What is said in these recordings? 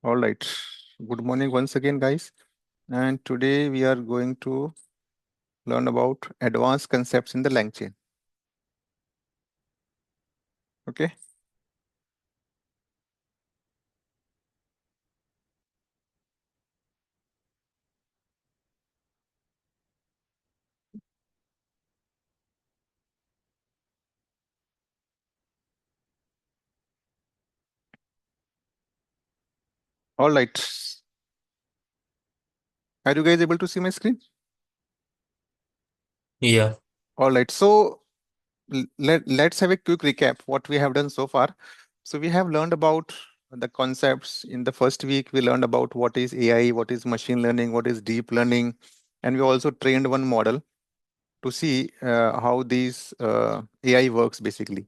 All right. Good morning once again, guys. And today we are going to learn about advanced concepts in the Langchain. Okay. All right. Are you guys able to see my screen? Yeah, All right. So let's have a quick recap what we have done so far. So we have learned about the concepts in the first week. We learned about what is AI, what is machine learning, what is deep learning, and we also trained one model to see how these AI works basically.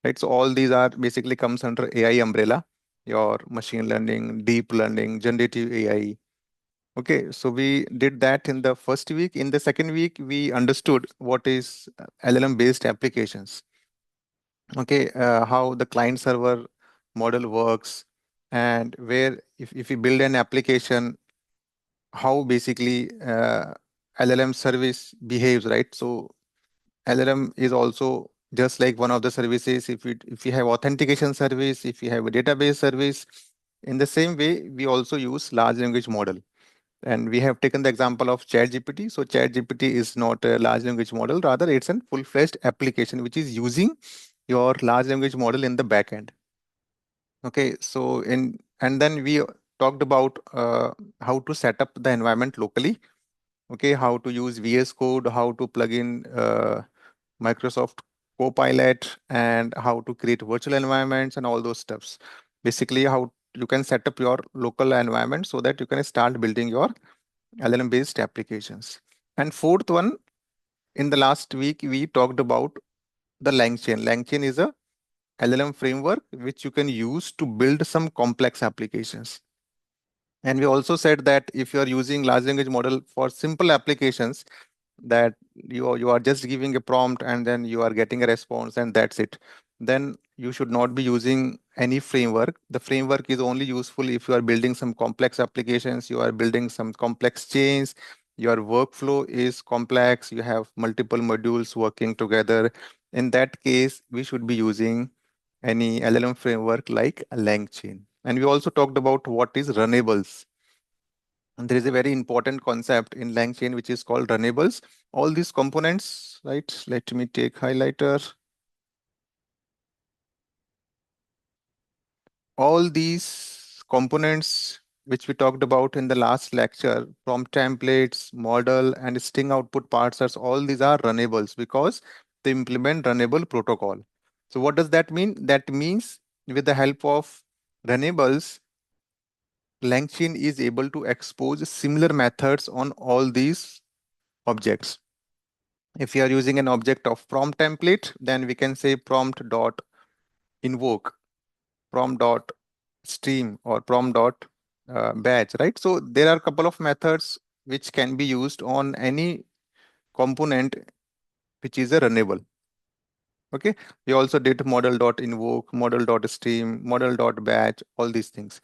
Right, so all these are basically comes under AI umbrella, your machine learning, deep learning, generative AI. Okay, so we did that in the first week. In the second week, we understood what is LLM based applications. Okay, how the client server model works, and where if we build an application, how basically LLM service behaves, right? So LLM is also just like one of the services. If we have authentication service, if we have a database service, in the same way, we also use large language model. And we have taken the example of ChatGPT. So ChatGPT is not a large language model, rather it's a full-fledged application which is using your large language model in the backend. Okay, so in and then we talked about how to set up the environment locally. Okay, how to use VS Code, how to plug in Microsoft Copilot, and how to create virtual environments and all those stuffs. Basically, how you can set up your local environment so that you can start building your LLM based applications. And fourth one, in the last week, we talked about the Langchain. Langchain is a LLM framework which you can use to build some complex applications. And we also said that if you are using large language model for simple applications, that you are just giving a prompt and then you are getting a response and that's it, then you should not be using any framework. The framework is only useful if you are building some complex applications, you are building some complex chains, your workflow is complex, you have multiple modules working together. In that case, we should be using any LLM framework like Langchain. And we also talked about what is runnables. And there is a very important concept in LangChain which is called runnables. All these components, right? Let me take highlighter. All these components which we talked about in the last lecture, prompt templates, model, and string output parsers, all these are runnables because they implement runnable protocol. So what does that mean? That means with the help of runnables, LangChain is able to expose similar methods on all these objects. If you are using an object of prompt template, then we can say prompt dot invoke, prompt dot stream, or prompt dot batch, right? So there are a couple of methods which can be used on any component which is a runnable. Okay, we also did model dot invoke, model dot stream, model dot batch, all these things.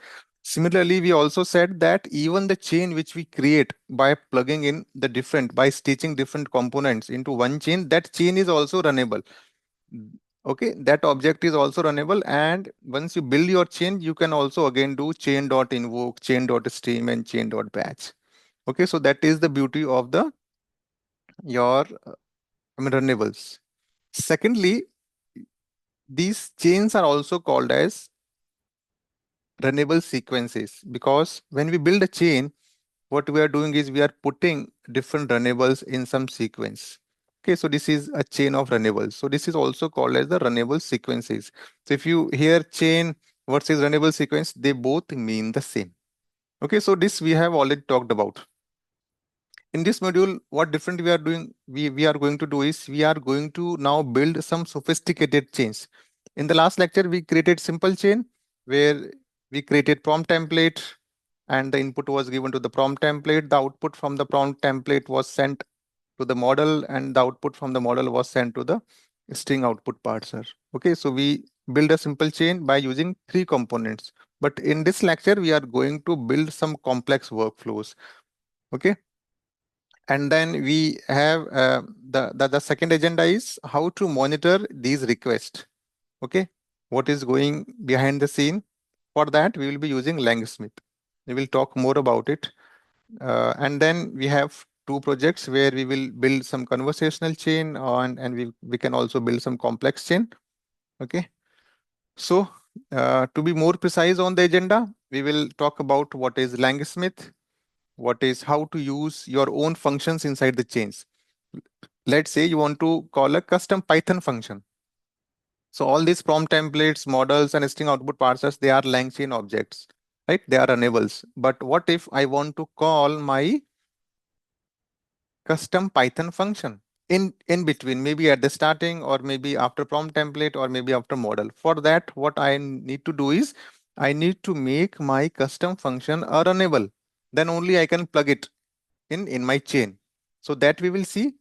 Similarly, we also said that even the chain which we create by plugging in the different, by stitching different components into one chain, that chain is also runnable. Okay, that object is also runnable. And once you build your chain, you can also again do chain dot invoke, chain dot stream, and chain dot batch. Okay, so that is the beauty of the your runnables. Secondly, these chains are also called as runnable sequences because when we build a chain, what we are doing is we are putting different runnables in some sequence. Okay, so this is a chain of runnables. So this is also called as the runnable sequences. So if you hear chain versus runnable sequence, they both mean the same. Okay, so this we have already talked about. In this module, what different we are doing, we are going to do is we are going to now build some sophisticated chains. In the last lecture, we created simple chain where we created prompt template and the input was given to the prompt template. The output from the prompt template was sent to the model and the output from the model was sent to the string output parser. Okay, so we build a simple chain by using three components. But in this lecture, we are going to build some complex workflows. Okay. And then we have the second agenda is how to monitor these requests. Okay. What is going behind the scene? For that, we will be using Langsmith. We will talk more about it. And then we have two projects where we will build some conversational chain and we can also build some complex chain. Okay. So to be more precise on the agenda, we will talk about what is Langsmith, what is how to use your own functions inside the chains. Let's say you want to call a custom Python function. So all these prompt templates, models, and string output parsers, they are Langchain objects, right? They are enables. But what if I want to call my custom Python function in between, maybe at the starting or maybe after prompt template or maybe after model? For that, what I need to do is I need to make my custom function a runnable. Then only I can plug it in my chain. So that we will see.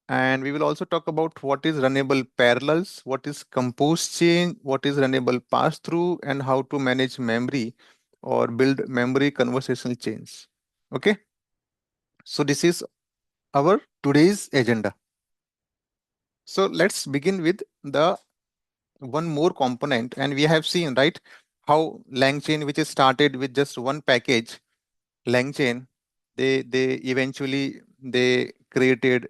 And we will also talk about what is runnable parallels, what is compose chain, what is runnable pass through, and how to manage memory or build memory conversational chains. Okay. So this is our today's agenda. So let's begin with the one more component. And we have seen, right, how Langchain, which is started with just one package, Langchain, they eventually they created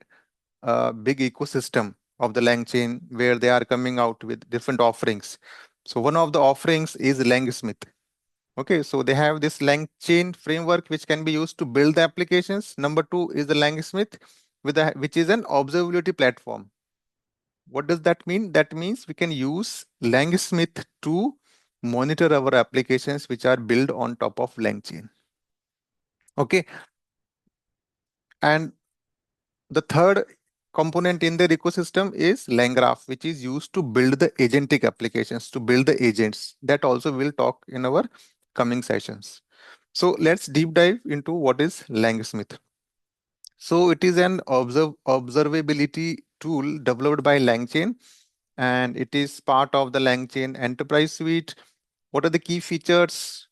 a big ecosystem of the Langchain where they are coming out with different offerings. So one of the offerings is Langsmith. Okay, so they have this Langchain framework which can be used to build the applications. Number two is the Langsmith, which is an observability platform. What does that mean? That means we can use Langsmith to monitor our applications which are built on top of Langchain. Okay. And the third component in their ecosystem is LangGraph, which is used to build the agentic applications, to build the agents. That also we'll talk in our coming sessions. So let's deep dive into what is Langsmith. So it is an observability tool developed by Langchain, and it is part of the Langchain Enterprise Suite. What are the key features?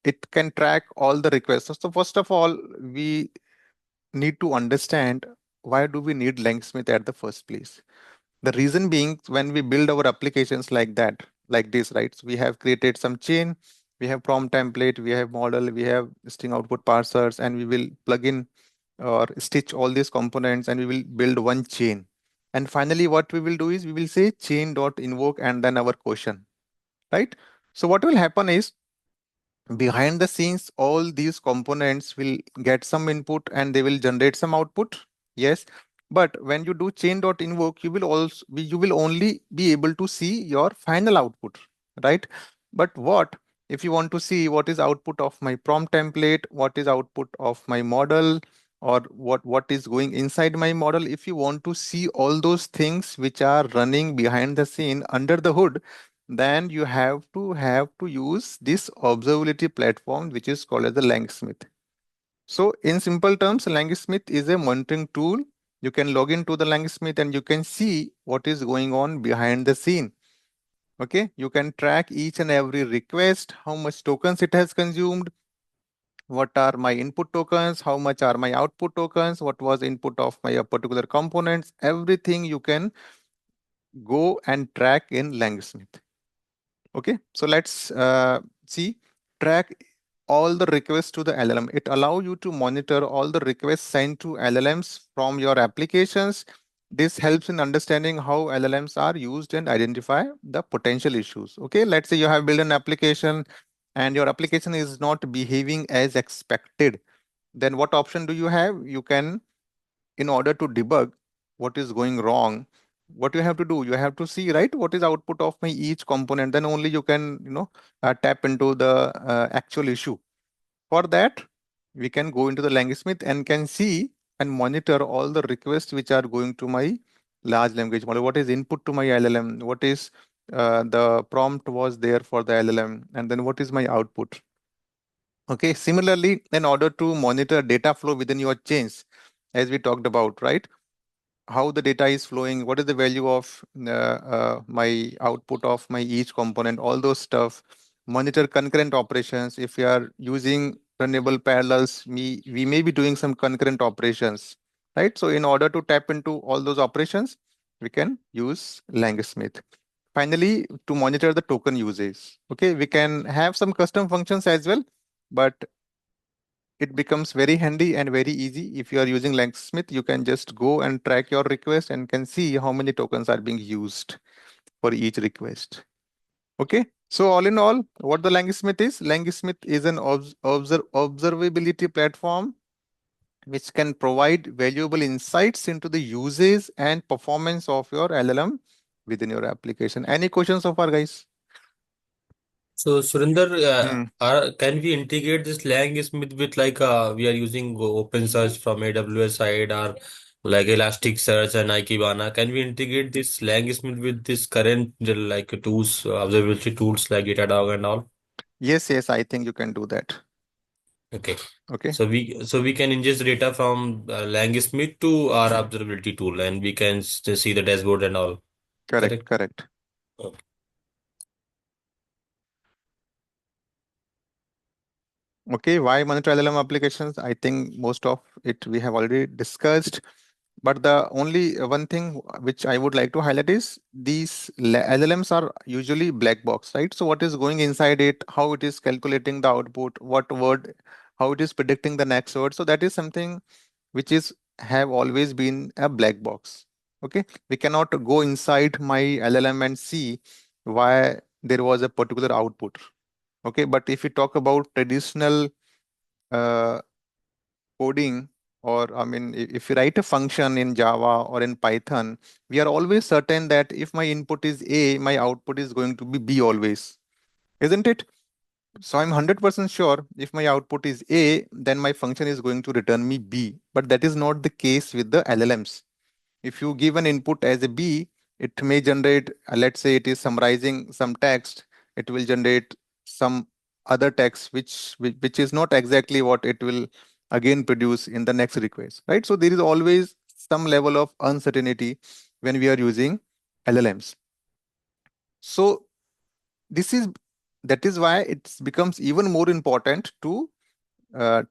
It can track all the requests. So first of all, we need to understand why do we need Langsmith at the first place. The reason being, when we build our applications like that, like this, right? So we have created some chain, we have prompt template, we have model, we have string output parsers, and we will plug in or stitch all these components and we will build one chain. And finally, what we will do is we will say chain dot invoke and then our question, right? So what will happen is behind the scenes, all these components will get some input and they will generate some output. Yes. But when you do chain dot invoke, you will only be able to see your final output, right? But what if you want to see what is output of my prompt template, what is output of my model, or what is going inside my model? If you want to see all those things which are running behind the scene under the hood, then you have to use this observability platform which is called as the Langsmith. So in simple terms, Langsmith is a monitoring tool. You can log into the Langsmith and you can see what is going on behind the scene. Okay, you can track each and every request, how much tokens it has consumed, what are my input tokens, how much are my output tokens, what was input of my particular components. Everything you can go and track in Langsmith. Okay, so let's see, track all the requests to the LLM. It allows you to monitor all the requests sent to LLMs from your applications. This helps in understanding how LLMs are used and identify the potential issues. Okay, let's say you have built an application and your application is not behaving as expected. Then what option do you have? You can, in order to debug what is going wrong, what you have to do, you have to see, right, what is output of my each component. Then only you can, tap into the actual issue. For that, we can go into the Langsmith and can see and monitor all the requests which are going to my large language model. What is input to my LLM? What is the prompt was there for the LLM? And then what is my output? Okay, similarly, in order to monitor data flow within your chains, as we talked about, right? How the data is flowing, what is the value of my output of my each component, all those stuff. monitor concurrent operations. If we are using runnable parallels, we may be doing some concurrent operations, right? So in order to tap into all those operations, we can use LangSmith. Finally, to monitor the token usage, okay, we can have some custom functions as well, but it becomes very handy and very easy. If you are using LangSmith, you can just go and track your request and can see how many tokens are being used for each request. Okay, so all in all, what the LangSmith is an observability platform which can provide valuable insights into the usage and performance of your LLM within your application. Any questions so far, guys? So, Surinder, Hmm. can we integrate this LangSmith with like we are using OpenSearch from AWS side or like Elasticsearch and Ikebana? Can we integrate this LangSmith with this current like tools, observability tools like Datadog and all? Yes, yes, I think you can do that. Okay. Okay, So we can ingest data from LangSmith to our observability tool, and we can see the dashboard and all. correct, Correct? correct. Okay. Okay, why monitor LLM applications? I think most of it we have already discussed. But the only one thing which I would like to highlight is these LLMs are usually black box, right? So what is going inside it, how it is calculating the output, what word, how it is predicting the next word. So that is something which is have always been a black box. Okay, we cannot go inside my LLM and see why there was a particular output. Okay, but if we talk about traditional uh, coding, or I mean, if you write a function in Java or in Python, we are always certain that if my input is A, my output is going to be B always, isn't it? So I'm 100% sure if my output is A, then my function is going to return me B. But that is not the case with the LLMs. If you give an input as a B, it may generate, let's say it is summarizing some text, it will generate some other text which is not exactly what it will again produce in the next request, right? So there is always some level of uncertainty when we are using LLMs. So this is that is why it becomes even more important to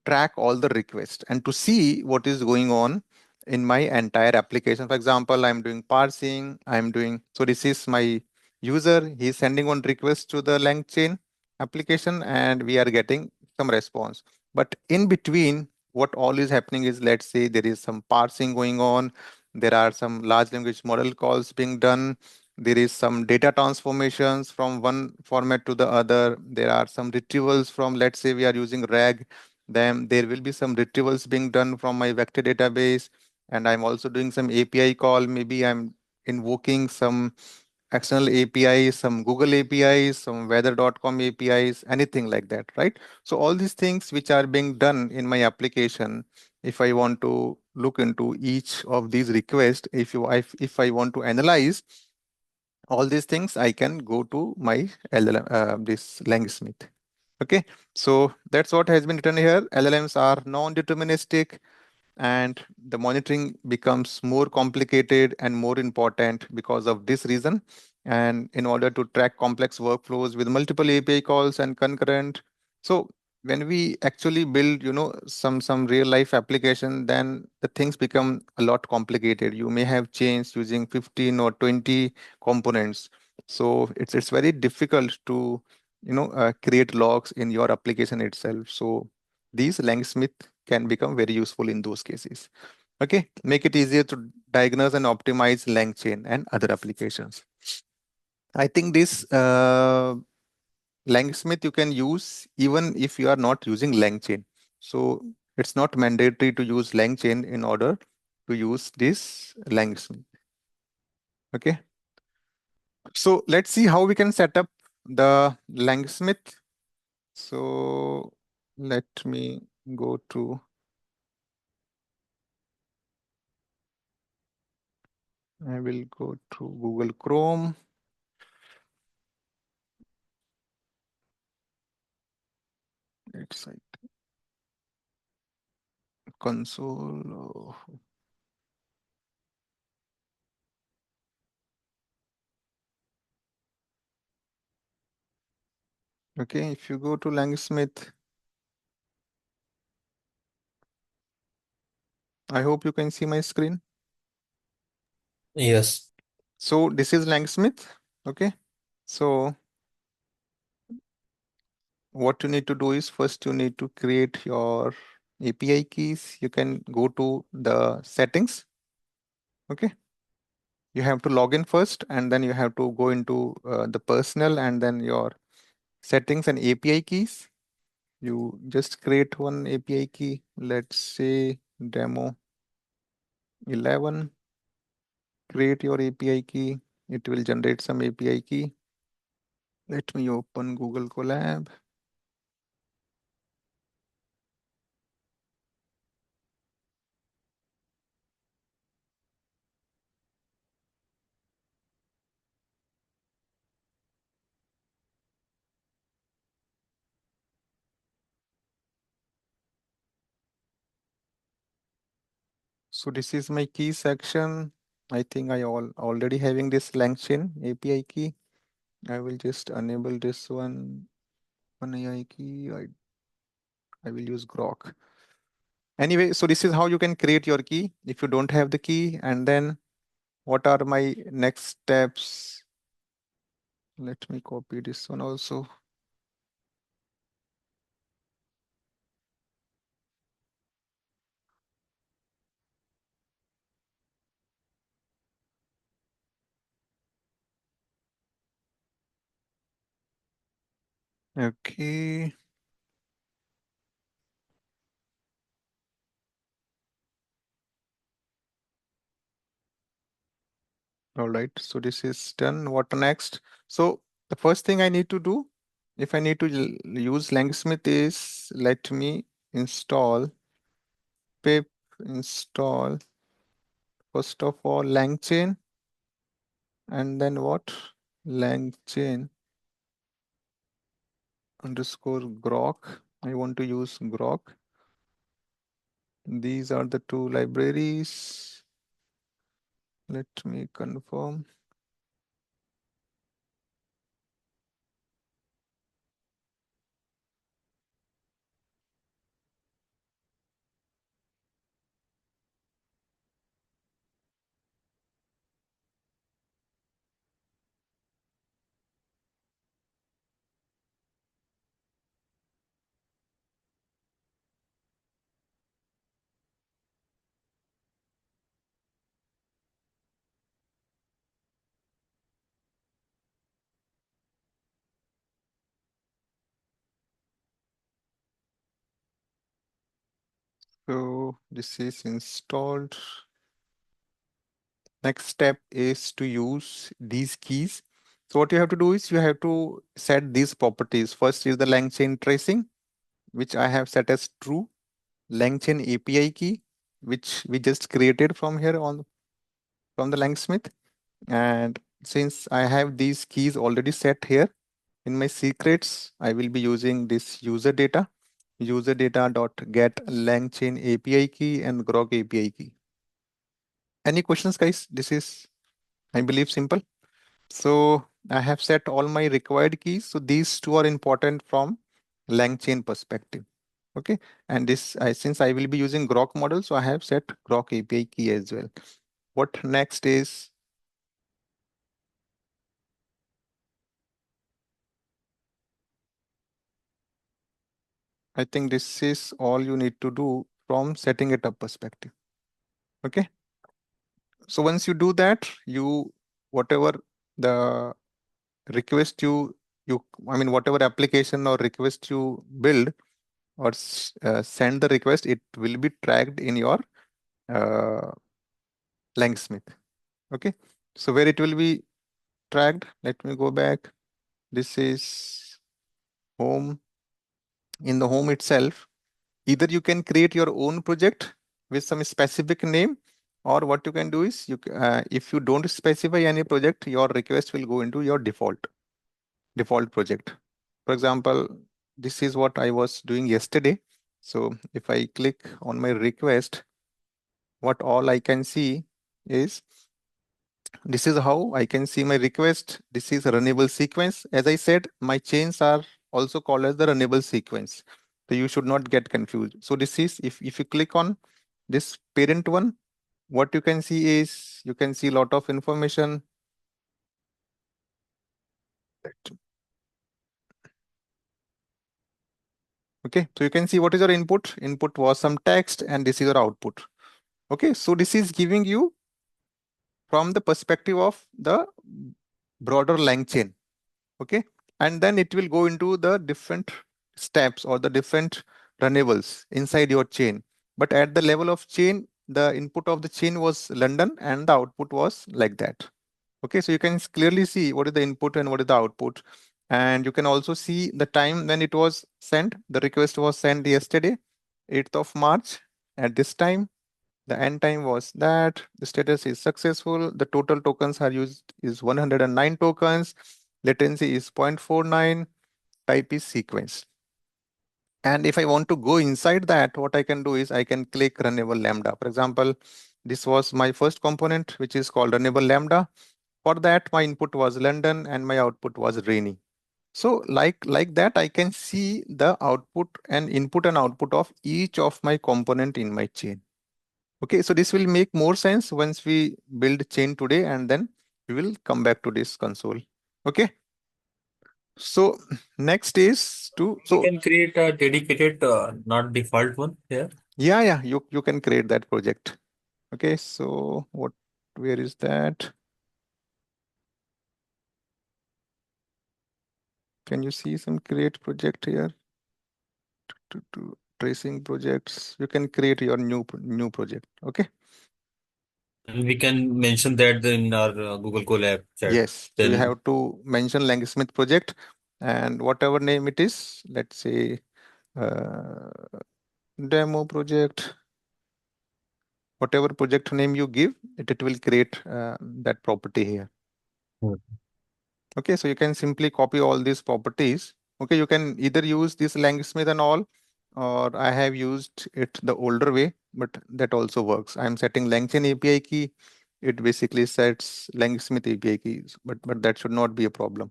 track all the requests and to see what is going on in my entire application. For example, I'm doing parsing, I'm doing, so this is my user, he's sending one request to the Langchain application and we are getting some response. But in between, what all is happening is, let's say there is some parsing going on, there are some large language model calls being done, there is some data transformations from one format to the other, there are some retrievals from, let's say we are using RAG, then there will be some retrievals being done from my vector database, and I'm also doing some API call. Maybe I'm invoking some external APIs, some Google APIs, some weather.com APIs, anything like that, right? So all these things which are being done in my application, if I want to look into each of these requests, if I want to analyze all these things, I can go to my LLM, this Langsmith. Okay, so that's what has been written here. LLMs are non-deterministic, and the monitoring becomes more complicated and more important because of this reason. And in order to track complex workflows with multiple API calls and concurrent, so when we actually build, some real life application, then the things become a lot complicated. You may have changed using 15 or 20 components, so it's very difficult to create logs in your application itself. So these Langsmith can become very useful in those cases. Okay, make it easier to diagnose and optimize Langchain and other applications. I think this Langsmith you can use even if you are not using Langchain. So it's not mandatory to use Langchain in order to use this Langsmith. Okay, so let's see how we can set up the Langsmith. So let me go to, I will go to Google Chrome. It's like console. Okay, if you go to Langsmith, I hope you can see my screen. Yes. So this is Langsmith. Okay. So what you need to do is first you need to create your API keys. You can go to the settings. Okay. You have to log in first and then you have to go into the personal and then your settings and API keys. You just create one API key. Let's say demo 11. Create your API key. It will generate some API key. Let me open Google Colab. So this is my key section. I think I already having this Langchain API key. I will just enable this one AI key. I will use Grok. Anyway, so this is how you can create your key if you don't have the key. And then what are my next steps? Let me copy this one also. Okay. All right. So this is done. What next? So the first thing I need to do, if I need to use Langsmith, is let me install pip install first of all Langchain and then what? Langchain underscore Grok. I want to use Grok. These are the two libraries. Let me confirm. So this is installed. Next step is to use these keys. So what you have to do is you have to set these properties. First is the Langchain tracing, which I have set as true. Langchain API key, which we just created from here on from the Langsmith. And since I have these keys already set here in my secrets, I will be using this user data dot get Langchain API key and Grok API key. Any questions, guys? This is, I believe, simple. So I have set all my required keys. So these two are important from Langchain perspective. Okay. And this, since I will be using Grok model, so I have set Grok API key as well. What next is, I think this is all you need to do from setting it up perspective. Okay. So once you do that, whatever the request I mean, whatever application or request you build or send the request, it will be tracked in your uh, Langsmith. Okay. So where it will be tracked, let me go back. This is home. In the home itself, either you can create your own project with some specific name, or what you can do is if you don't specify any project, your request will go into your default project. For example, this is what I was doing yesterday. So if I click on my request, what all I can see is this is how I can see my request. This is a runnable sequence. As I said, my chains are also called as the runnable sequence. So you should not get confused. So this is, if you click on this parent one, what you can see is you can see a lot of information. Okay, so you can see what is your input. Input was some text, and this is your output. Okay, so this is giving you from the perspective of the broader Langchain. Okay, and then it will go into the different steps or the different runnables inside your chain. But at the level of chain, the input of the chain was London and the output was like that. Okay, so you can clearly see what is the input and what is the output. And you can also see the time when it was sent. The request was sent yesterday, 8th of March at this time. The end time was that. The status is successful. The total tokens are used is 109 tokens. Latency is 0.49. Type is sequence. And if I want to go inside that, what I can do is I can click Runnable Lambda. For example, this was my first component, which is called Runnable Lambda. For that, my input was London and my output was rainy. So like that, I can see the output and input and output of each of my component in my chain. Okay, so this will make more sense once we build chain today, and then we will come back to this console. Okay, so next is to, We so can create a dedicated, not default one here. yeah, you can create that project. Okay, so where is that? Can you see some create project here? To tracing projects, you can create your new project. Okay. And we can mention that in our Google Colab chat. Yes, so you Then have to mention Langsmith project and whatever name it is, let's say uh, demo project, whatever project name you give, it will create that property here. Hmm. Okay, so you can simply copy all these properties. Okay, you can either use this Langsmith and all, or I have used it the older way, but that also works. I'm setting Langchain API key. It basically sets Langsmith API keys, but that should not be a problem.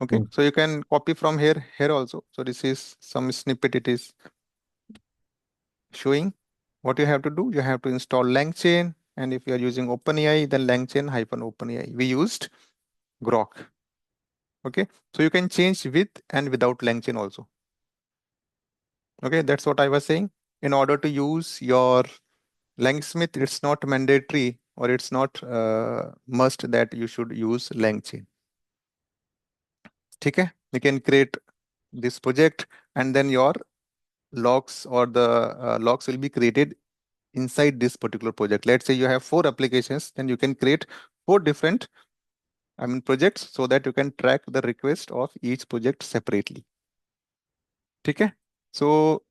Okay, Hmm. so you can copy from here also. So this is some snippet it is showing. What you have to do, you have to install Langchain, and if you are using OpenAI, then Langchain hyphen OpenAI. We used Grok. Okay, so you can change with and without Langchain also. Okay, that's what I was saying. In order to use your Langsmith, it's not mandatory or it's not must that you should use Langchain. Okay, you can create this project, and then your logs or the logs will be created inside this particular project. Let's say you have 4 applications, then you can create 4 different, projects, so that you can track the request of each project separately. Okay, so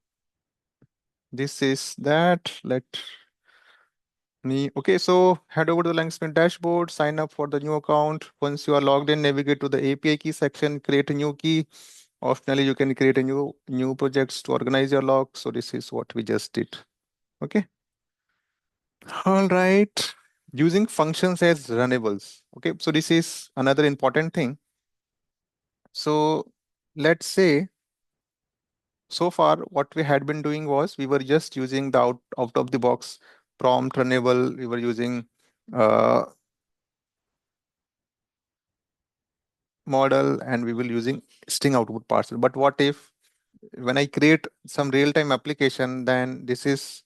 this is that. Let me, okay, so head over to the Langsmith dashboard, sign up for the new account. Once you are logged in, navigate to the API key section, create a new key. Optionally, you can create a new projects to organize your logs. So this is what we just did. Okay. All right. Using functions as runnables. Okay, so this is another important thing. So let's say so far what we had been doing was we were just using the out of the box prompt runnable. We were using uh, model, and we will using string output parcel. But what if when I create some real-time application, then this is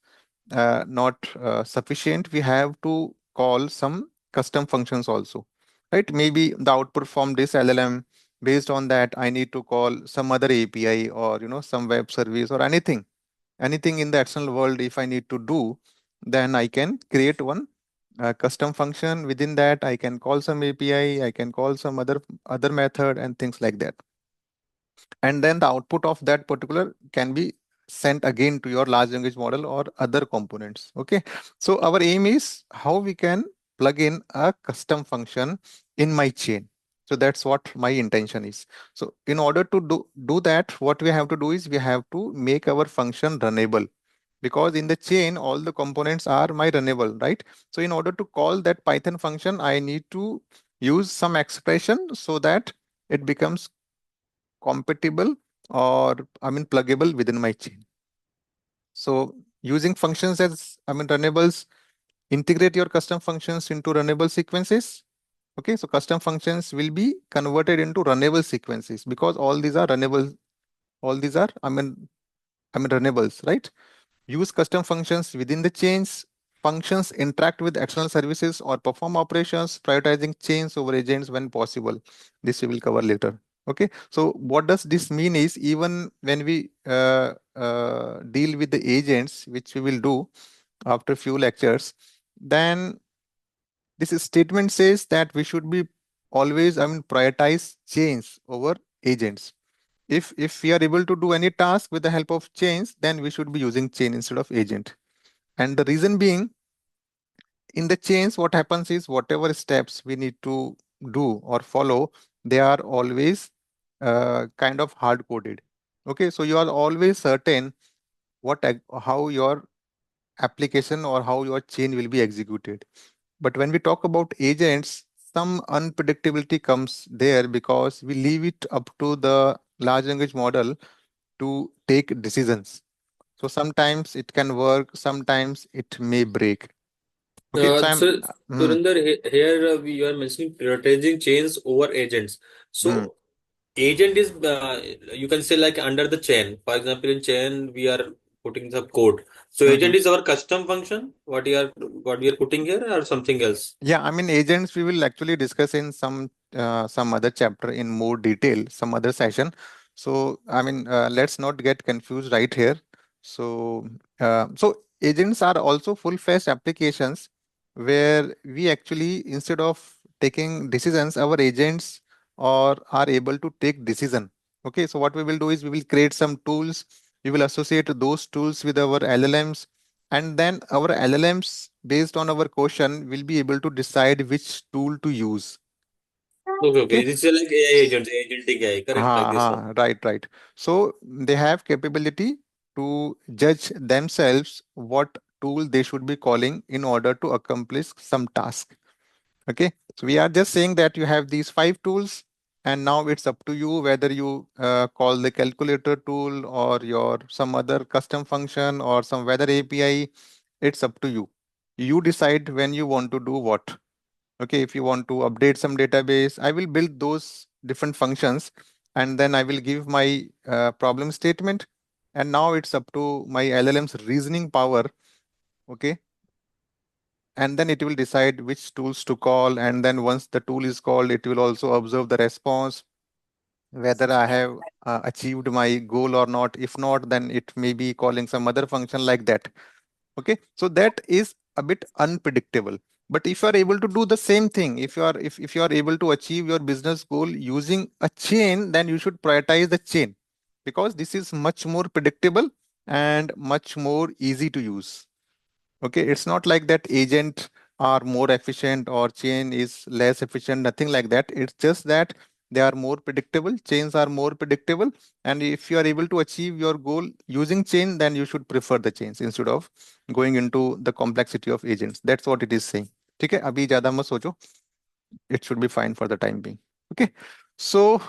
not sufficient. We have to call some custom functions also, right? Maybe the output from this LLM, based on that, I need to call some other API or some web service or anything in the external world. If I need to do, then I can create one custom function. Within that, I can call some API, I can call some other method and things like that. And then the output of that particular can be sent again to your large language model or other components. Okay, so our aim is how we can plug in a custom function in my chain. So that's what my intention is. So in order to do that, what we have to do is we have to make our function runnable, because in the chain all the components are my runnable, right? So in order to call that Python function, I need to use some expression so that it becomes compatible or pluggable within my chain. So using functions as runnables, integrate your custom functions into runnable sequences. Okay, so custom functions will be converted into runnable sequences because all these are runnable. All these are runnables, right? Use custom functions within the chains. Functions interact with external services or perform operations, prioritizing chains over agents when possible. This we will cover later. Okay, so what does this mean is even when we deal with the agents, which we will do after few lectures, then this statement says that we should be always, prioritize chains over agents. If we are able to do any task with the help of chains, then we should be using chain instead of agent. And the reason being, in the chains, what happens is whatever steps we need to do or follow, they are always kind of hard coded. Okay, so you are always certain how your application or how your chain will be executed. But when we talk about agents, some unpredictability comes there because we leave it up to the large language model to take decisions. So sometimes it can work, sometimes it may break. Okay, so So, hmm, Surinder, here we are mentioning prioritizing chains over agents. hmm, So, agent is you can say like under the chain. For example, in chain we are putting some code. So, hmm, hmm. agent is our custom function. What we are putting here or something else. Yeah, agents we will actually discuss in some other chapter in more detail, some other session. So let's not get confused right here. So so agents are also full-fledged applications where we actually, instead of taking decisions, our agents or are able to take decision. Okay, so what we will do is we will create some tools. We will associate those tools with our LLMs, and then our LLMs, based on our question, will be able to decide which tool to use. Okay, Okay. okay. This is like AI agents, agentic AI, correct? Like this. Right, right. So they have capability to judge themselves what tool they should be calling in order to accomplish some task. Okay, so we are just saying that you have these five tools, and now it's up to you whether you call the calculator tool or your some other custom function or some weather API. It's up to you. You decide when you want to do what. Okay, if you want to update some database, I will build those different functions, and then I will give my problem statement. And now it's up to my LLM's reasoning power. Okay, and then it will decide which tools to call, and then once the tool is called, it will also observe the response, whether I have achieved my goal or not. If not, then it may be calling some other function like that. Okay, so that is a bit unpredictable. But if you are able to do the same thing, if you are able to achieve your business goal using a chain, then you should prioritize the chain, because this is much more predictable and much more easy to use. Okay, it's not like that agent are more efficient or chain is less efficient, nothing like that. It's just that they are more predictable, chains are more predictable. And if you are able to achieve your goal using chain, then you should prefer the chains instead of going into the complexity of agents. That's what it is saying. Okay, abhi zyada mat socho. It should be fine for the time being. Okay, so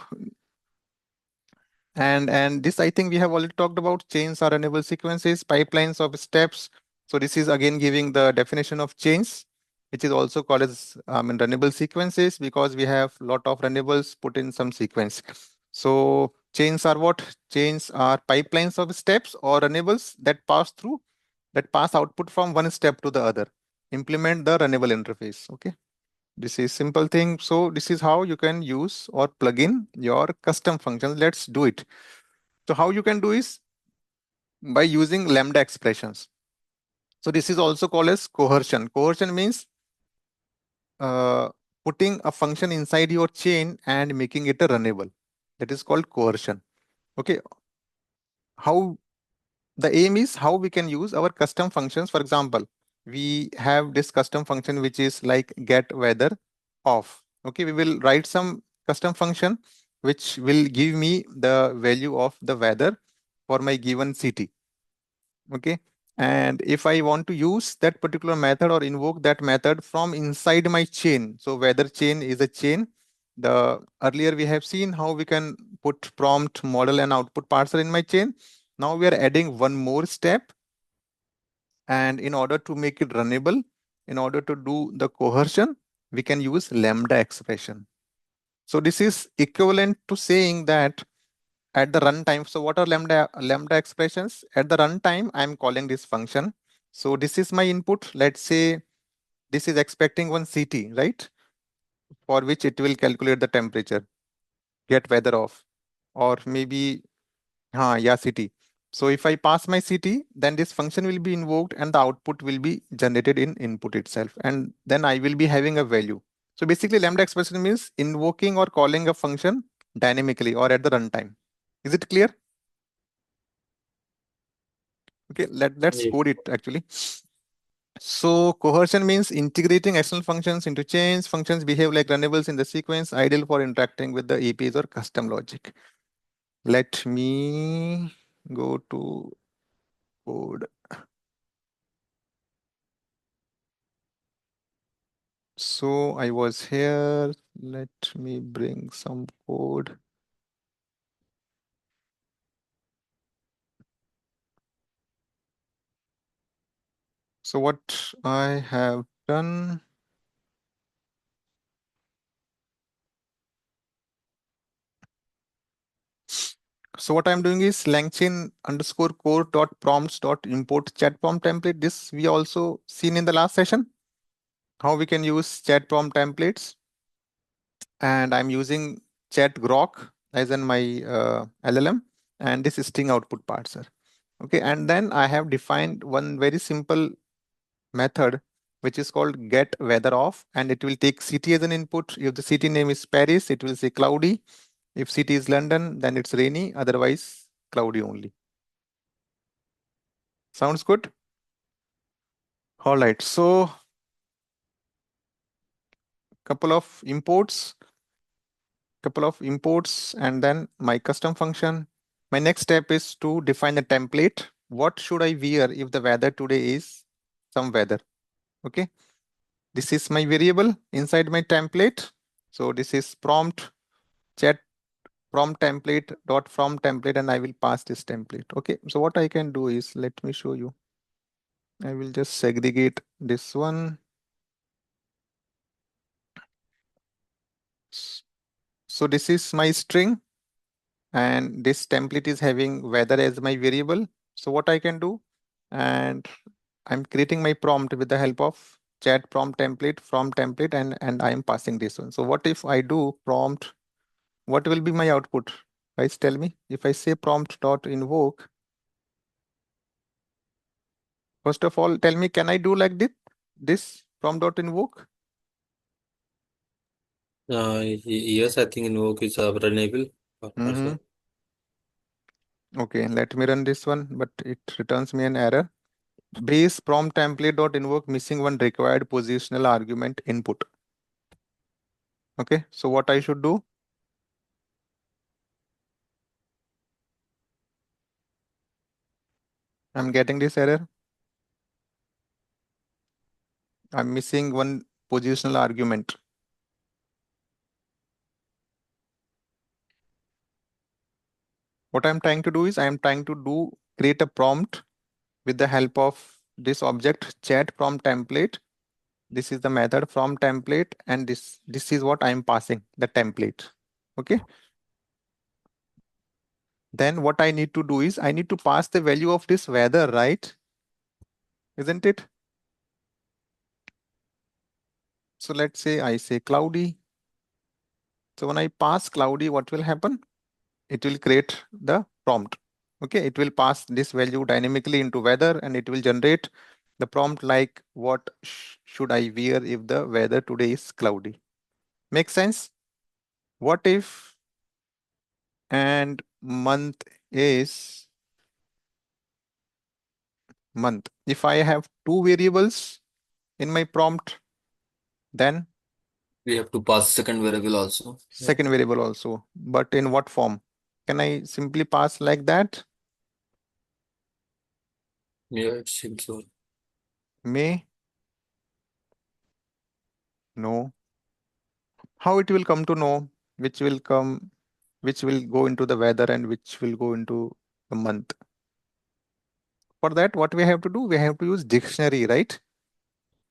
and this, I think we have already talked about. Chains are runnable sequences, pipelines of steps. So this is again giving the definition of chains, which is also called as runnable sequences, because we have lot of runnables put in some sequence. So chains are what? Chains are pipelines of steps or runnables that pass output from one step to the other. Implement the runnable interface. Okay. This is simple thing. So this is how you can use or plug in your custom functions. Let's do it. So how you can do is by using lambda expressions. So this is also called as coercion. Coercion means uh, putting a function inside your chain and making it a runnable. That is called coercion. Okay. How the aim is how we can use our custom functions. For example, we have this custom function which is like get weather off. Okay, we will write some custom function which will give me the value of the weather for my given city. Okay, and if I want to use that particular method or invoke that method from inside my chain, so whether chain is a chain The earlier we have seen how we can put prompt, model, and output parser in my chain. Now we are adding one more step, and in order to make it runnable, in order to do the coercion, we can use lambda expression. So this is equivalent to saying that at the runtime. So what are lambda expressions? At the runtime, I'm calling this function. So this is my input. Let's say this is expecting one CT, right? For which it will calculate the temperature, get weather off, or maybe yeah, CT. So if I pass my CT, then this function will be invoked and the output will be generated in input itself. And then I will be having a value. So basically lambda expression means invoking or calling a function dynamically or at the runtime. Is it clear? Okay, let's Yeah. code it actually. So coercion means integrating external functions into chains. Functions behave like runnables in the sequence, ideal for interacting with the APIs or custom logic. Let me go to code. So I was here. Let me bring some code. So what I have done. So what I'm doing is Langchain underscore core dot prompts dot import chat prompt template. This we also seen in the last session, how we can use chat prompt templates. And I'm using chat grok as in my LLM, and this is string output parser. Okay, and then I have defined one very simple method which is called get weather off, and it will take city as an input. If the city name is Paris, it will say cloudy. If city is London, then it's rainy, otherwise cloudy only. Sounds good? All right, so couple of imports, and then my custom function. My next step is to define the template. What should I wear if the weather today is some weather? Okay, this is my variable inside my template. So this is prompt chat prompt template dot from template, and I will pass this template. Okay, so what I can do is, let me show you. I will just segregate this one. S- So this is my string, and this template is having weather as my variable. So what I can do, and I'm creating my prompt with the help of chat prompt template from template, and I am passing this one. So what if I do prompt? What will be my output? Guys, tell me. If I say prompt dot invoke, first of all, tell me, can I do like this prompt dot invoke? Yes, I think invoke is runnable Mm-hmm. also. Okay, let me run this one, but it returns me an error. Base prompt template dot invoke missing one required positional argument input. Okay, so what I should do? I'm getting this error. I'm missing one positional argument. What I'm trying to do is I'm trying to create a prompt with the help of this object chat prompt template. This is the method from template, and this is what I'm passing, the template. Okay. Then what I need to do is I need to pass the value of this weather, right? Isn't it? So let's say I say cloudy. So when I pass cloudy, what will happen? It will create the prompt. Okay, it will pass this value dynamically into weather, and it will generate the prompt like what should I wear if the weather today is cloudy. Make sense? What if and month is month? If I have two variables in my prompt, then We have to pass second variable also. Yeah, second variable also. But in what form? Can I simply pass like that? yeah, it seems so. May? No. How it will come to know which will come, which will go into the weather and which will go into the month? For that, what we have to do, we have to use dictionary, right?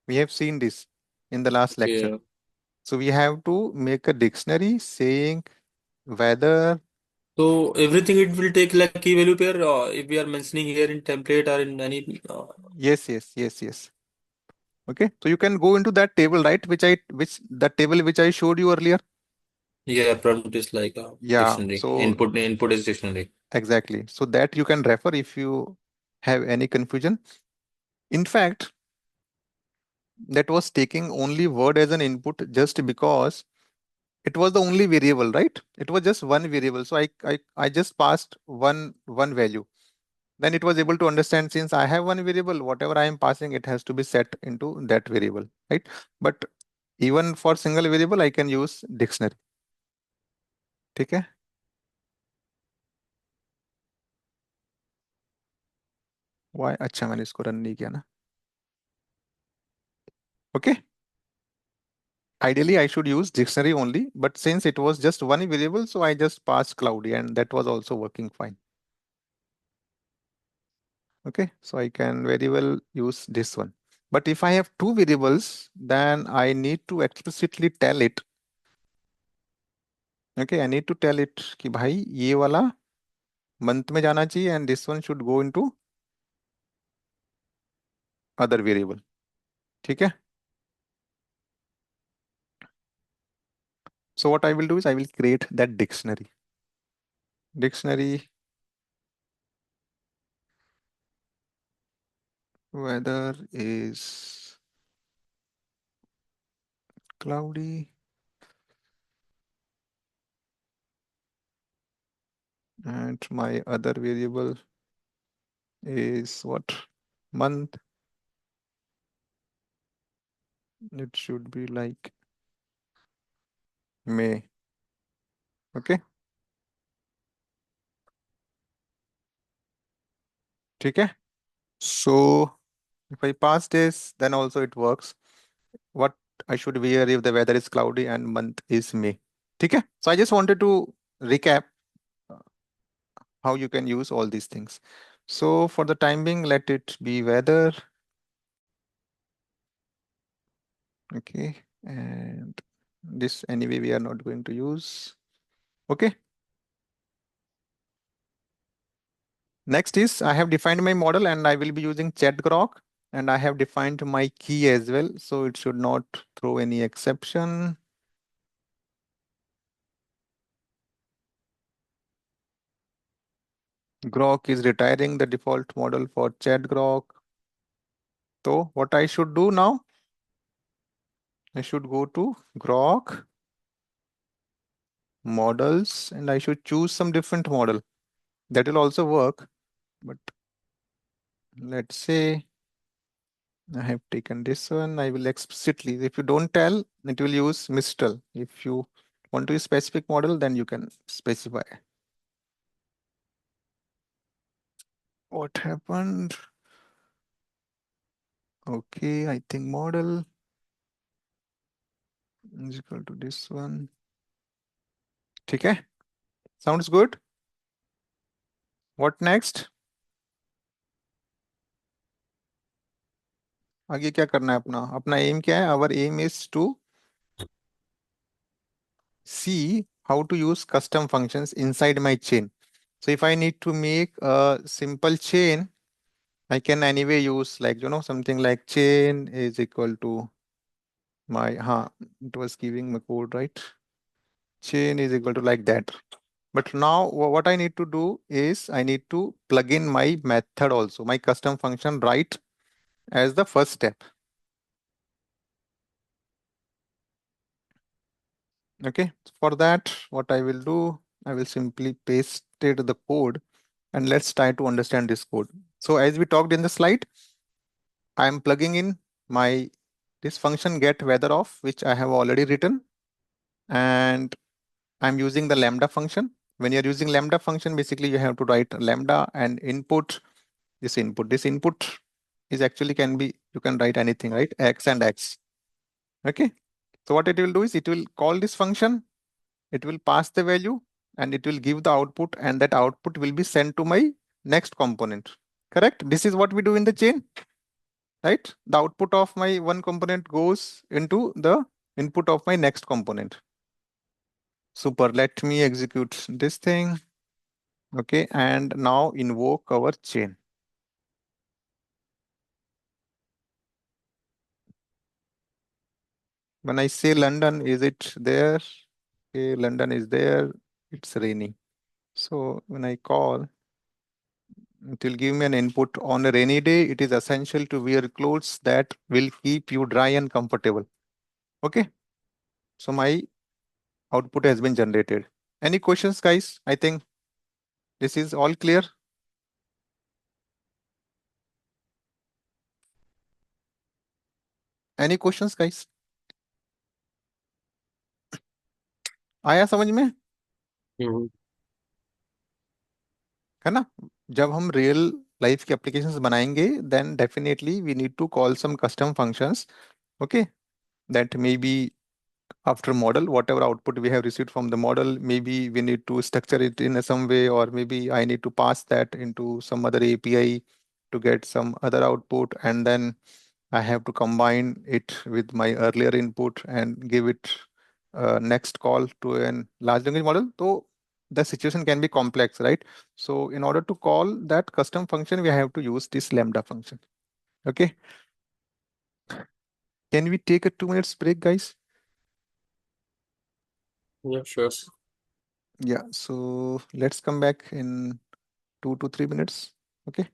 We have seen this in the last lecture. Yeah. So we have to make a dictionary saying weather. So everything it will take like key value pair if we are mentioning here in template or in any Yes, yes, yes, yes. Okay. So you can go into that table, right? Which the table which I showed you earlier. yeah, prompt is like a Yeah. dictionary. So Input is dictionary. exactly. So that you can refer if you have any confusion. In fact, that was taking only word as an input just because it was the only variable, right? It was just one variable. So I just passed one value. Then it was able to understand, since I have one variable, whatever I am passing, it has to be set into that variable, right? But even for single variable, I can use dictionary. ठीक है? Why? अच्छा मैंने इसको run नहीं किया ना. Okay. Ideally, I should use dictionary only, but since it was just one variable, so I just passed cloudy, and that was also working fine. Okay, so I can very well use this one. But if I have two variables, then I need to explicitly tell it. Okay, I need to tell it कि भाई ये वाला month में जाना चाहिए and this one should go into other variable. ठीक है? So what I will do is I will create that dictionary. Dictionary weather is cloudy and my other variable is what? Month. It should be like May. Okay, ठीक है? So if I pass this, then also it works. What I should wear if the weather is cloudy and month is May. Okay. So I just wanted to recap uh, how you can use all these things. So for the time being, let it be weather. Okay. And this anyway, we are not going to use. Okay. Next is I have defined my model and I will be using chat grok, and I have defined my key as well. So it should not throw any exception. Grok is retiring the default model for chat grok. So what I should do now, I should go to grok models and I should choose some different model. That will also work. But let's say I have taken this one. I will explicitly, if you don't tell, it will use Mistral. If you want to use specific model, then you can specify. What happened? Okay, I think model is equal to this one. Okay, sounds good. What next? आगे क्या करना है अपना? अपना M क्या है? Our aim is to see how to use custom functions inside my chain. So if I need to make a simple chain, I can anyway use like, something like chain is equal to it was giving my code, right? Chain is equal to like that. But now what I need to do is I need to plug in my method also, my custom function, right, as the first step. Okay. For that, what I will do, I will simply paste it the code and let's try to understand this code. So as we talked in the slide, I am plugging in my this function get weather of, which I have already written, and I'm using the lambda function. When you're using lambda function, basically you have to write lambda and input this input. This input is actually can be, you can write anything, right? X and X. Okay. So what it will do is it will call this function, it will pass the value, and it will give the output, and that output will be sent to my next component. Correct? This is what we do in the chain, right? The output of my one component goes into the input of my next component. Super. Let me execute this thing. Okay. And now invoke our chain. When I say London, is it there? Okay, London is there. It's raining. So when I call, it will give me an input. On a rainy day, it is essential to wear clothes that will keep you dry and comfortable. Okay. So my output has been generated. Any questions, guys? I think this is all clear. Any questions, guys? आया समझ में? Mhm. है ना? जब हम real life के applications बनाएंगे, then definitely we need to call some custom functions. Okay, that may be after model, whatever output we have received from the model, maybe we need to structure it in some way, or maybe I need to pass that into some other API to get some other output, and then I have to combine it with my earlier input and give it next call to an large language model. So the situation can be complex, right? So in order to call that custom function, we have to use this lambda function. Okay, can we take a 2 minutes break, guys? Yeah, sure. Yeah, so let's come back in 2 to 3 minutes. Okay.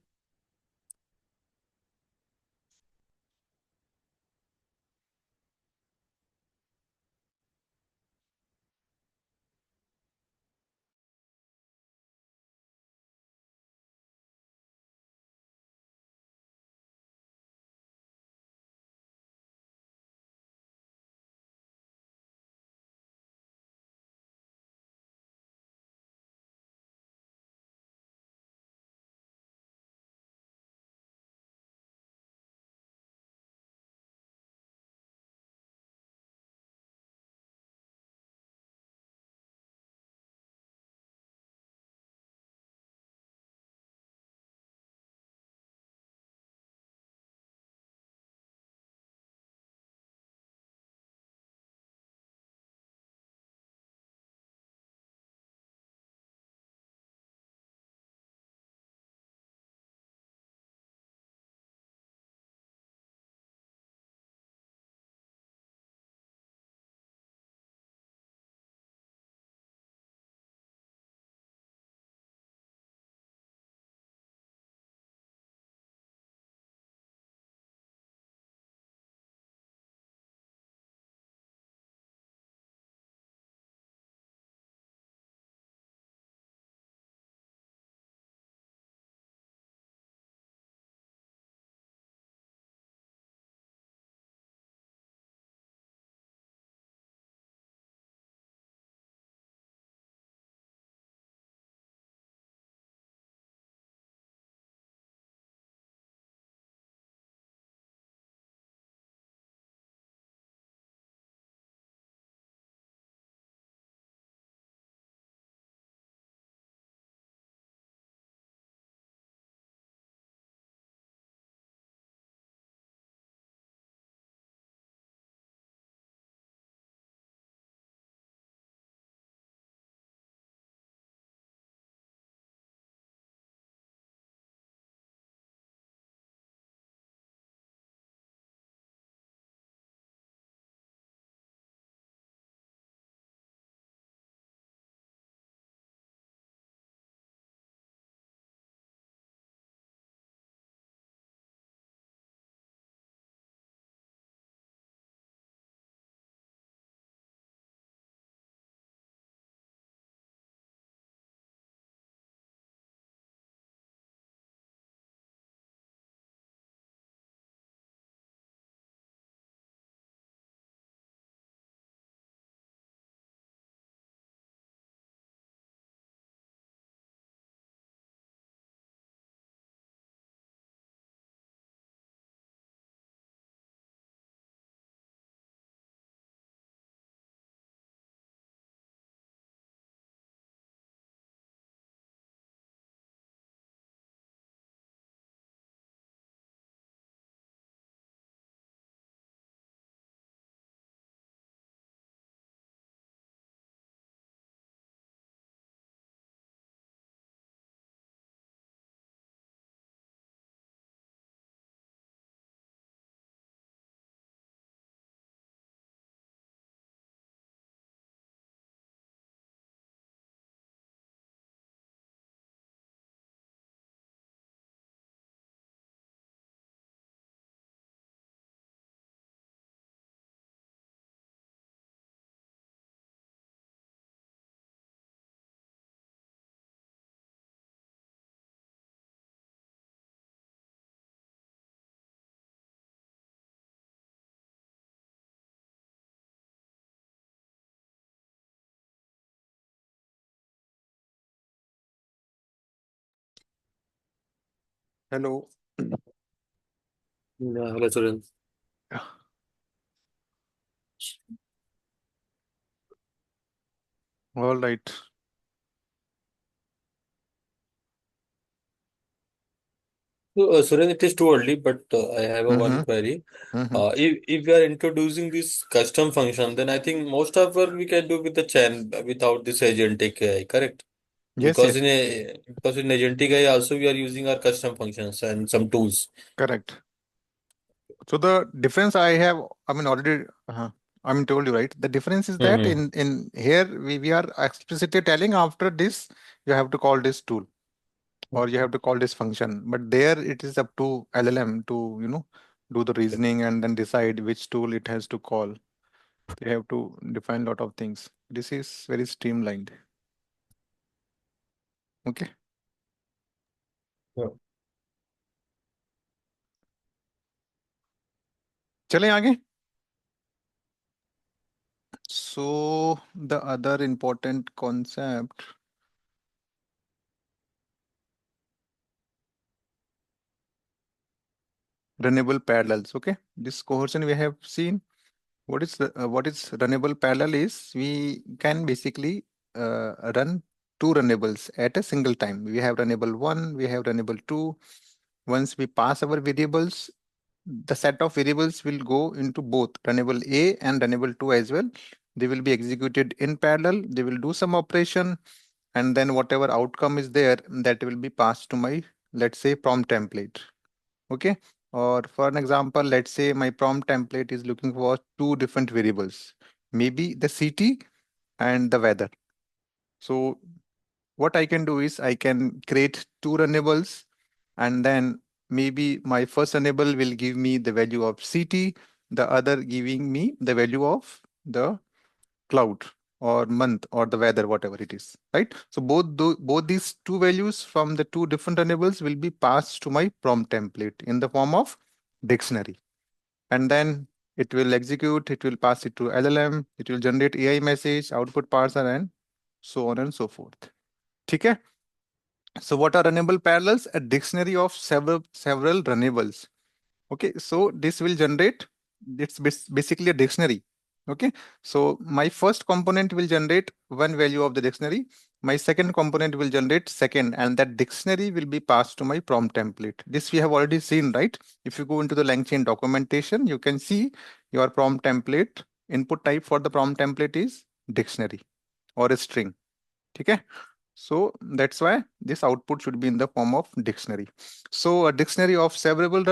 Hello. Yeah, hello, Suren. All right. So, Suren, it is too early, but I have a one Mm-hmm. query. Mm-hmm. If we are introducing this custom function, then I think most of work we can do with the chain without this agentic AI, correct? Yes, yes, Because in agentic AI also we are using our custom functions and some tools. correct. So the difference I have, I mean, already, told you, right? The difference is that Mm-hmm. in here we are explicitly telling after this you have to call this tool or you have to call this function. But there it is up to LLM to do the reasoning and then decide which tool it has to call. They have to define a lot of things. This is very streamlined. Okay. Yeah. चलें आगे. So the other important concept, runnable parallels. Okay, this cohesion we have seen. What is runnable parallel is we can basically run two runnables at a single time. We have runnable one, we have runnable two. Once we pass our variables, the set of variables will go into both runnable A and runnable 2 as well. They will be executed in parallel. They will do some operation, and then whatever outcome is there, that will be passed to my, let's say, prompt template. Okay. Or for an example, let's say my prompt template is looking for two different variables, maybe the city and the weather. So what I can do is I can create two runnables, and then maybe my first runnable will give me the value of city, the other giving me the value of the cloud or month or the weather, whatever it is, right? So both these two values from the two different runables will be passed to my prompt template in the form of dictionary, and then it will execute, it will pass it to LLM, it will generate AI message, output parser, and so on and so forth. Okay. So what are runnable parallels? A dictionary of several runnables. Okay, so this will generate, it's basically a dictionary. Okay, so my first component will generate one value of the dictionary. My second component will generate second, and that dictionary will be passed to my prompt template. This we have already seen, right? If you go into the Langchain documentation, you can see your prompt template input type for the prompt template is dictionary or a string. Okay, so that's why this output should be in the form of dictionary. So a dictionary of several,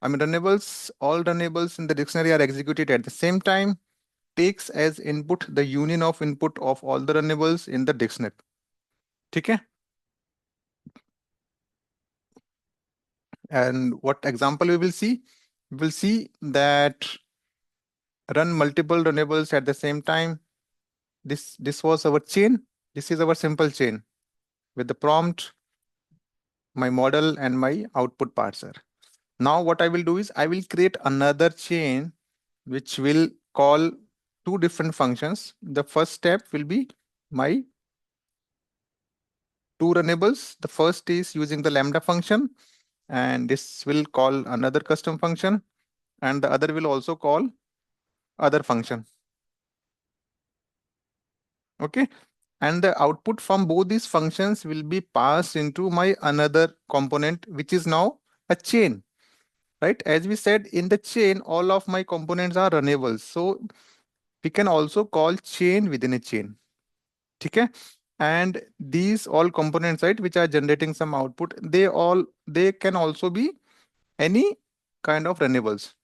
runnables, all runnables in the dictionary are executed at the same time, takes as input the union of input of all the runnables in the dictionary. Okay. And what example we will see? We will see that run multiple runnables at the same time. This was our chain. This is our simple chain with the prompt, my model, and my output parser. Now what I will do is I will create another chain which will call two different functions. The first step will be my two runnables. The first is using the lambda function, and this will call another custom function, and the other will also call other function. Okay. And the output from both these functions will be passed into my another component, which is now a chain. Right? As we said, in the chain, all of my components are runnables. So we can also call chain within a chain. Okay. And these all components, right, which are generating some output, they can also be any kind of runnables.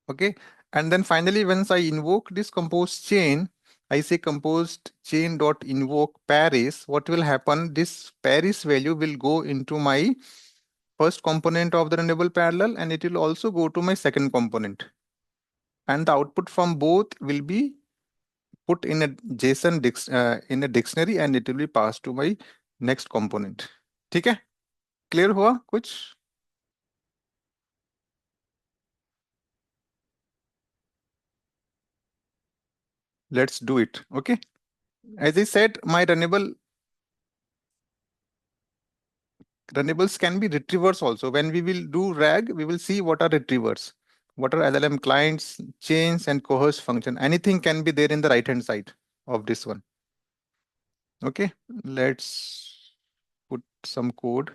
Okay. And then finally, once I invoke this composed chain, I say composed chain dot invoke Paris. What will happen? This Paris value will go into my first component of the runnable parallel, and it will also go to my second component. And the output from both will be put in a in a dictionary, and it will be passed to my next component. ठीक है? Clear हुआ कुछ? Let's do it. Okay. As I said, my runnable. Runnables can be retrievers also. When we will do RAG, we will see what are retrievers, what are LLM clients, chains, and coerce function. Anything can be there in the right hand side of this one. Okay, let's put some code.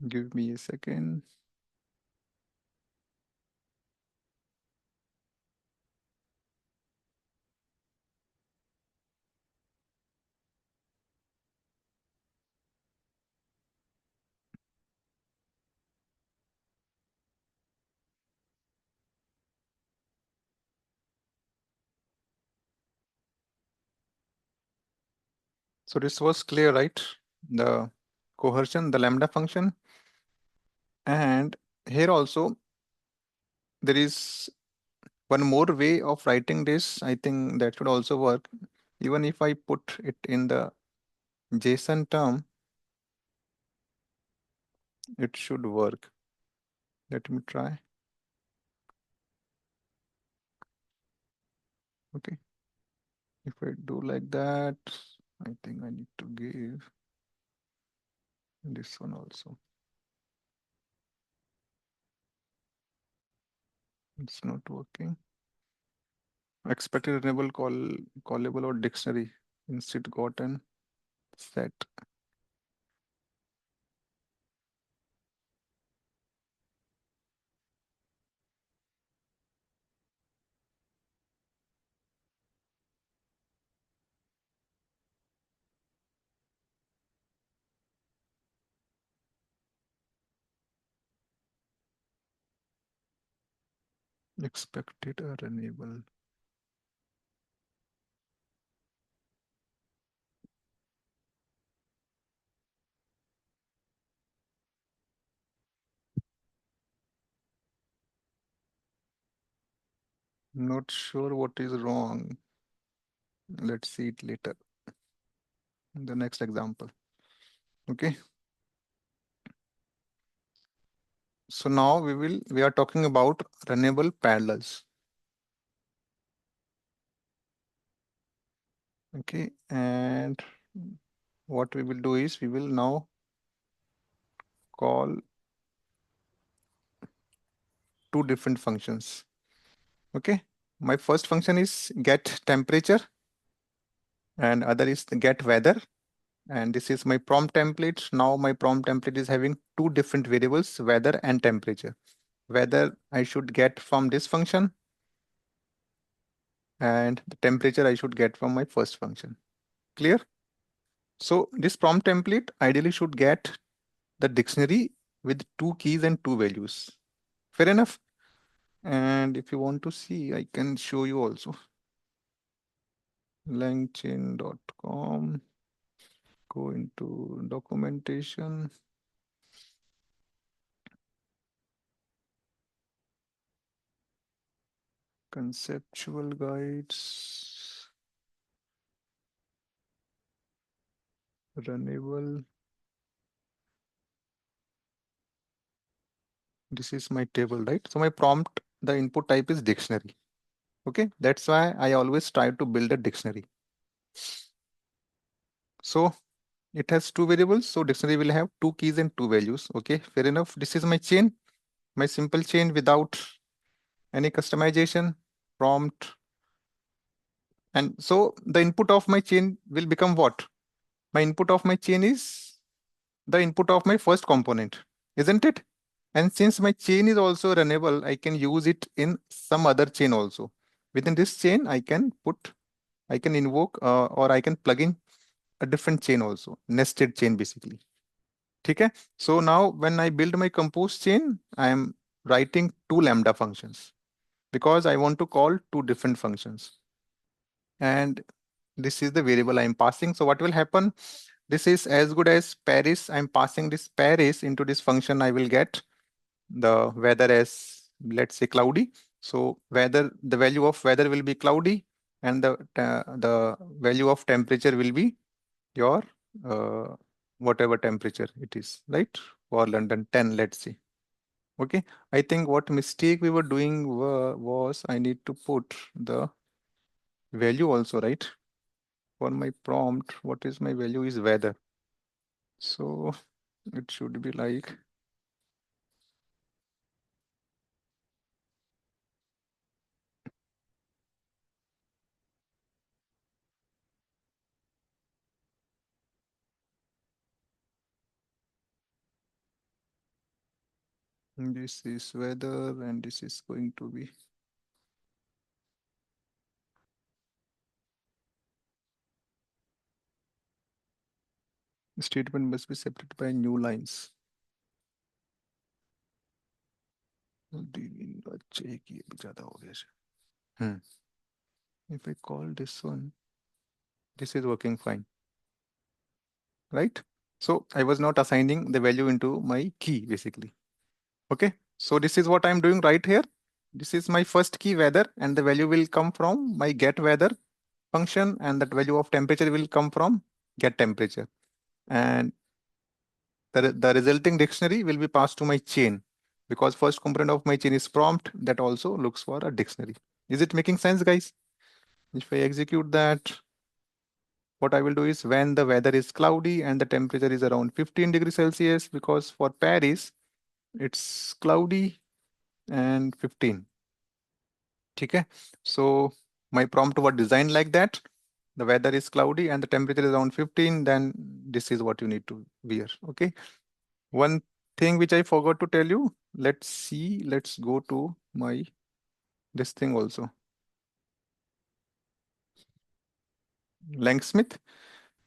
Give me a second. So this was clear, right? The coercion, the lambda function. And here also, there is one more way of writing this. I think that should also work. Even if I put it in the JSON term, it should work. Let me try. Okay. If I do like that, I think I need to give this one also. It's not working. Expected enable callable or dictionary. Instead gotten set. Expected or enable. Not sure what is wrong. Let's see it later. The next example. Okay. So now we are talking about runnable parallels. Okay. And what we will do is we will now call two different functions. Okay. My first function is get temperature and other is get weather. And this is my prompt template. Now my prompt template is having two different variables, weather and temperature. Weather I should get from this function and the temperature I should get from my first function. Clear? So this prompt template ideally should get the dictionary with two keys and two values. Fair enough? And if you want to see, I can show you also. Langchain.com. Go into documentation. Conceptual guides. Runnable. This is my table, right? So my prompt, the input type is dictionary. Okay, that's why I always try to build a dictionary. So it has two variables. So dictionary will have two keys and two values. Okay, fair enough. This is my chain, my simple chain without any customization, prompt. And so the input of my chain will become what? My input of my chain is the input of my first component, isn't it? And since my chain is also runnable, I can use it in some other chain also. Within this chain, I can invoke or I can plug in a different chain also, nested chain basically. Okay. So now when I build my compose chain, I am writing two lambda functions because I want to call two different functions. And this is the variable I'm passing. So what will happen? This is as good as Paris. I'm passing this Paris into this function. I will get the weather as, let's say, cloudy. So weather, the value of weather will be cloudy, and the value of temperature will be your whatever temperature it is, right? For London 10, let's say. Okay, I think what mistake we were doing was I need to put the value also, right? For my prompt, what is my value is weather. So it should be like this is weather and this is going to be statement must be separated by new lines. अच्छा एक ये भी ज्यादा हो गया Hmm. If I call this one, this is working fine, right? So I was not assigning the value into my key basically. Okay. So this is what I'm doing right here. This is my first key weather and the value will come from my get weather function and that value of temperature will come from get temperature. And the resulting dictionary will be passed to my chain because first component of my chain is prompt that also looks for a dictionary. Is it making sense, guys? If I execute that, what I will do is when the weather is cloudy and the temperature is around 15 degrees Celsius, because for Paris, it's cloudy and 15. Okay. So my prompt was designed like that. The weather is cloudy and the temperature is around 15, then this is what you need to wear. Okay. One thing which I forgot to tell you, let's see, let's go to my this thing also. Langsmith.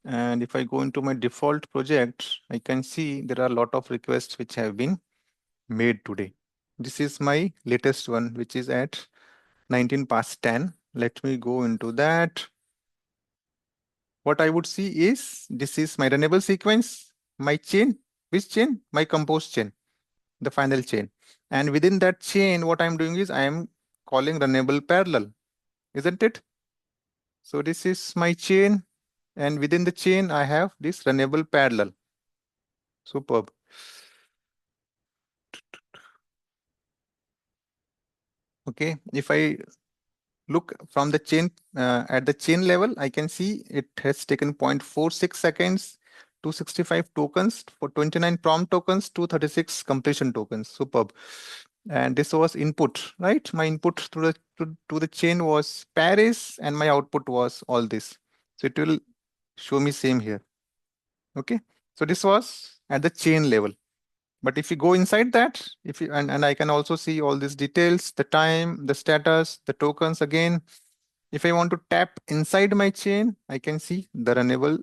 And if I go into my default project, I can see there are a lot of requests which have been made today. This is my latest one, which is at 19 past 10. Let me go into that. What I would see is this is my runnable sequence, my chain. Which chain? My compose chain, the final chain. And within that chain, what I'm doing is I am calling runnable parallel, isn't it? So this is my chain. And within the chain, I have this runnable parallel. Superb. Okay. If I look from the chain at the chain level, I can see it has taken 0.46 seconds, 265 tokens for 29 prompt tokens, 236 completion tokens. Superb. And this was input, right? My input to the chain was Paris and my output was all this. So it will show me same here. Okay. So this was at the chain level. But if you go inside that, if you and I can also see all these details, the time, the status, the tokens again. If I want to tap inside my chain, I can see the runnable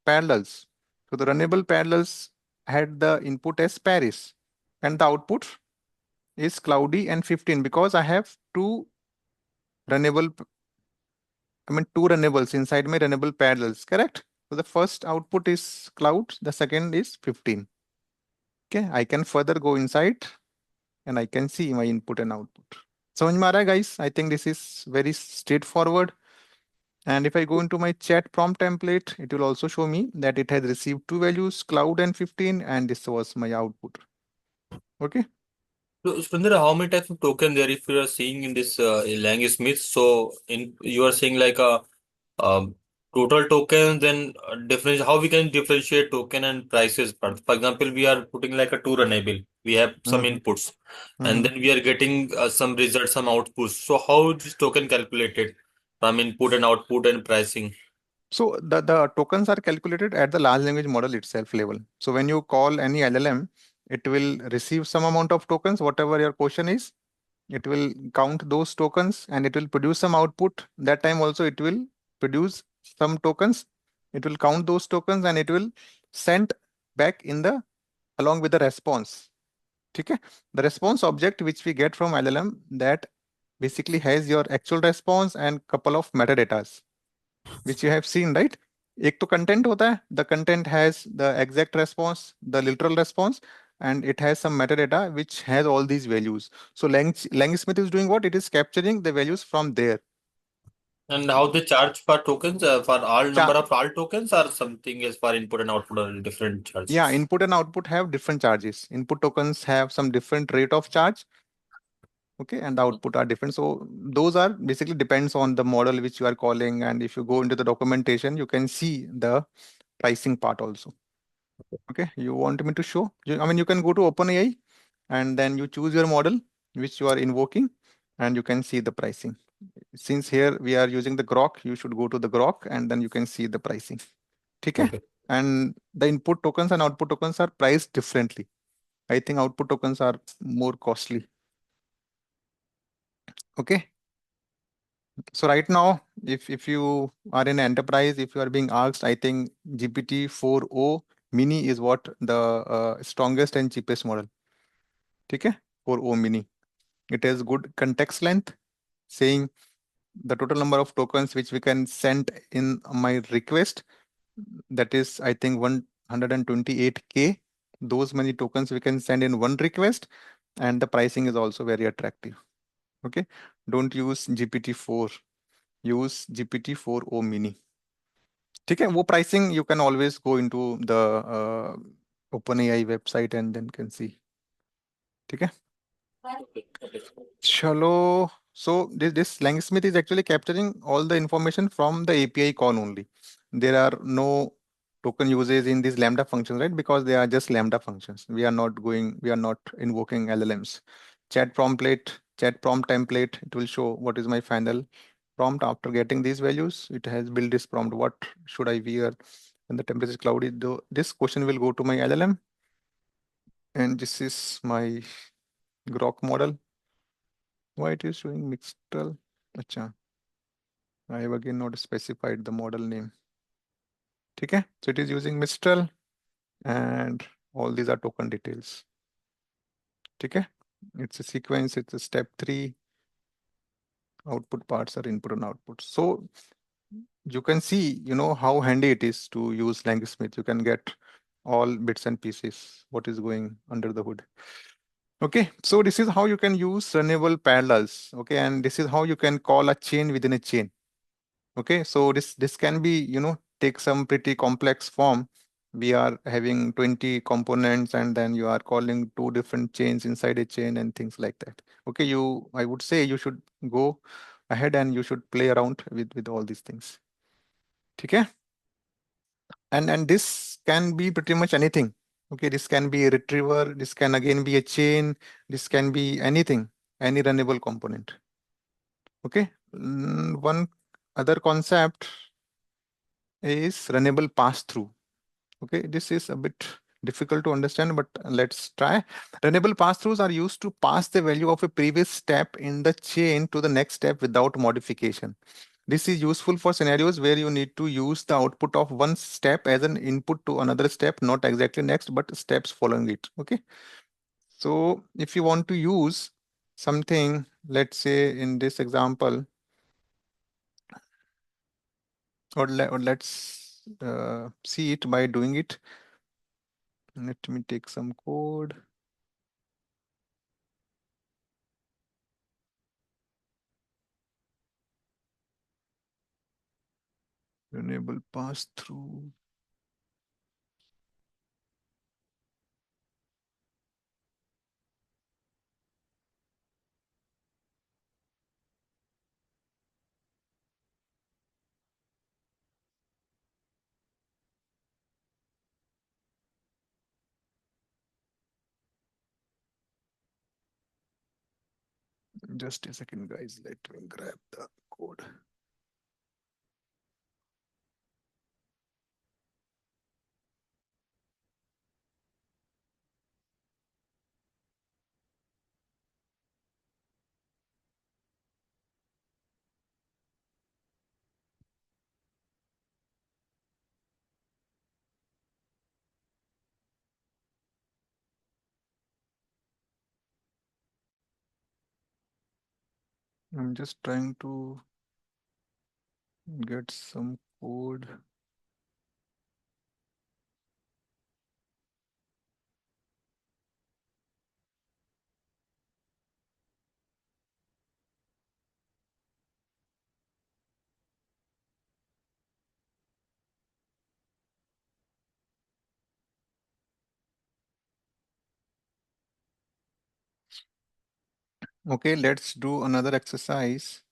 parallels. So the runnable parallels had the input as Paris and the output is cloudy and 15 because I have runnable, two runnables inside my runnable parallels, correct? So the first output is cloud, the second is 15. Okay, I can further go inside and I can see my input and output. समझ में आ रहा है guys? I think this is very straightforward. And if I go into my chat prompt template, it will also show me that it has received two values, cloud and 15, and this was my output. Okay. So, Surinder, how many types of token there if you are seeing in this language Smith? So, in you are saying like a total token, then difference how we can differentiate token and prices. For example, we are putting like a two runnable. We have some Mm-hmm. inputs, and Mm-hmm. then we are getting some results, some outputs. So, how is this token calculated from input and output and pricing? So the tokens are calculated at the large language model itself level. So when you call any LLM, it will receive some amount of tokens, whatever your question is. It will count those tokens and it will produce some output. That time also it will produce some tokens. It will count those tokens and it will send back in the along with the response. Okay? The response object which we get from LLM that basically has your actual response and couple of metadatas which you have seen, right? एक तो content होता है, the content has the exact response, the literal response, and it has some metadata which has all these values. So Langsmith is doing what? It is capturing the values from there. And how they charge per tokens for all number Cha of all tokens or something is for input and output or different yeah, charges? input and output have different charges. Input tokens have some different rate of charge, okay, and the output are different. So those are basically depends on the model which you are calling, and if you go into the documentation, you can see the pricing part also. Okay, you want me to show? I mean, you can go to OpenAI and then you choose your model which you are invoking, and you can see the pricing. Since here we are using the Grok, you should go to the Grok and then you can see the pricing. Okay, Okay. and the input tokens and output tokens are priced differently. I think output tokens are more costly. Okay, so right now, if you are in enterprise, if you are being asked, I think GPT-4o mini is what the strongest and cheapest model. Okay, 4o mini. It has good context length, saying the total number of tokens which we can send in my request. That is, I think 128K. Those many tokens we can send in one request, and the pricing is also very attractive. Okay, don't use GPT-4. Use GPT-4o mini. ठीक है वो pricing you can always go into the OpenAI website and then can see. ठीक है Okay. Okay. चलो. So this Langsmith is actually capturing all the information from the API call only. There are no token uses in these Lambda functions, right? Because they are just Lambda functions. We are not invoking LLMs. Chat prompt template, it will show what is my final prompt after getting these values. It has built this prompt. What should I wear when the temperature is cloudy? This question will go to my LLM. And this is my Grok model. Why it is showing Mixtel? Acha. I have again not specified the model name. Okay, so it is using Mistral and all these are token details. Okay, it's a sequence, it's a step 3. Output parts are input and output. So you can see, how handy it is to use LangSmith. You can get all bits and pieces, what is going under the hood. Okay, so this is how you can use runnable parallels. Okay, and this is how you can call a chain within a chain. Okay, so this can be, take some pretty complex form. We are having 20 components and then you are calling two different chains inside a chain and things like that. Okay, I would say you should go ahead and you should play around with all these things. Okay, and this can be pretty much anything. Okay, this can be a retriever, this can again be a chain, this can be anything, any runnable component. Okay, one other concept is runnable pass-through. Okay, this is a bit difficult to understand, but let's try. Runnable pass-throughs are used to pass the value of a previous step in the chain to the next step without modification. This is useful for scenarios where you need to use the output of one step as an input to another step, not exactly next, but steps following it. Okay, so if you want to use something, let's say in this example, or let's see it by doing it. Let me take some code. Enable pass through. Just a second, guys. Let me grab the code. I'm just trying to get some code. Okay, let's do another exercise.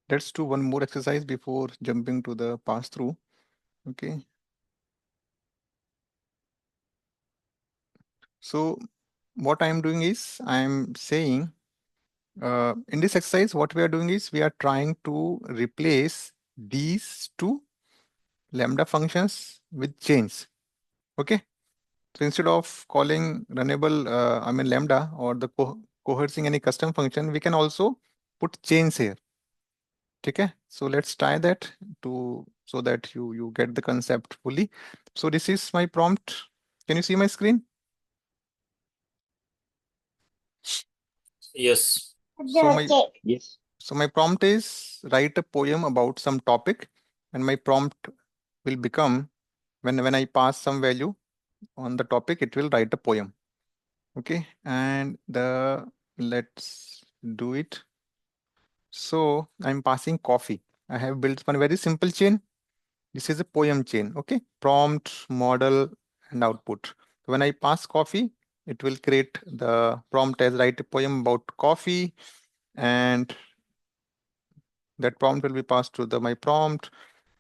Let's do one more exercise before jumping to the pass through. Okay, so what I'm doing is I'm saying in this exercise, what we are doing is we are trying to replace these two lambda functions with chains. Okay, so instead of calling runnable, I mean lambda or the coercing any custom function, we can also put chains here. Okay, so let's try that to so that you get the concept fully. So this is my prompt. Can you see my screen? Yes. So my Yes. so my prompt is write a poem about some topic, and my prompt will become when I pass some value on the topic, it will write a poem. Okay, and the let's do it. So I'm passing coffee. I have built one very simple chain. This is a poem chain. Okay, prompt, model, and output. When I pass coffee, it will create the prompt as write a poem about coffee, and that prompt will be passed to the my prompt.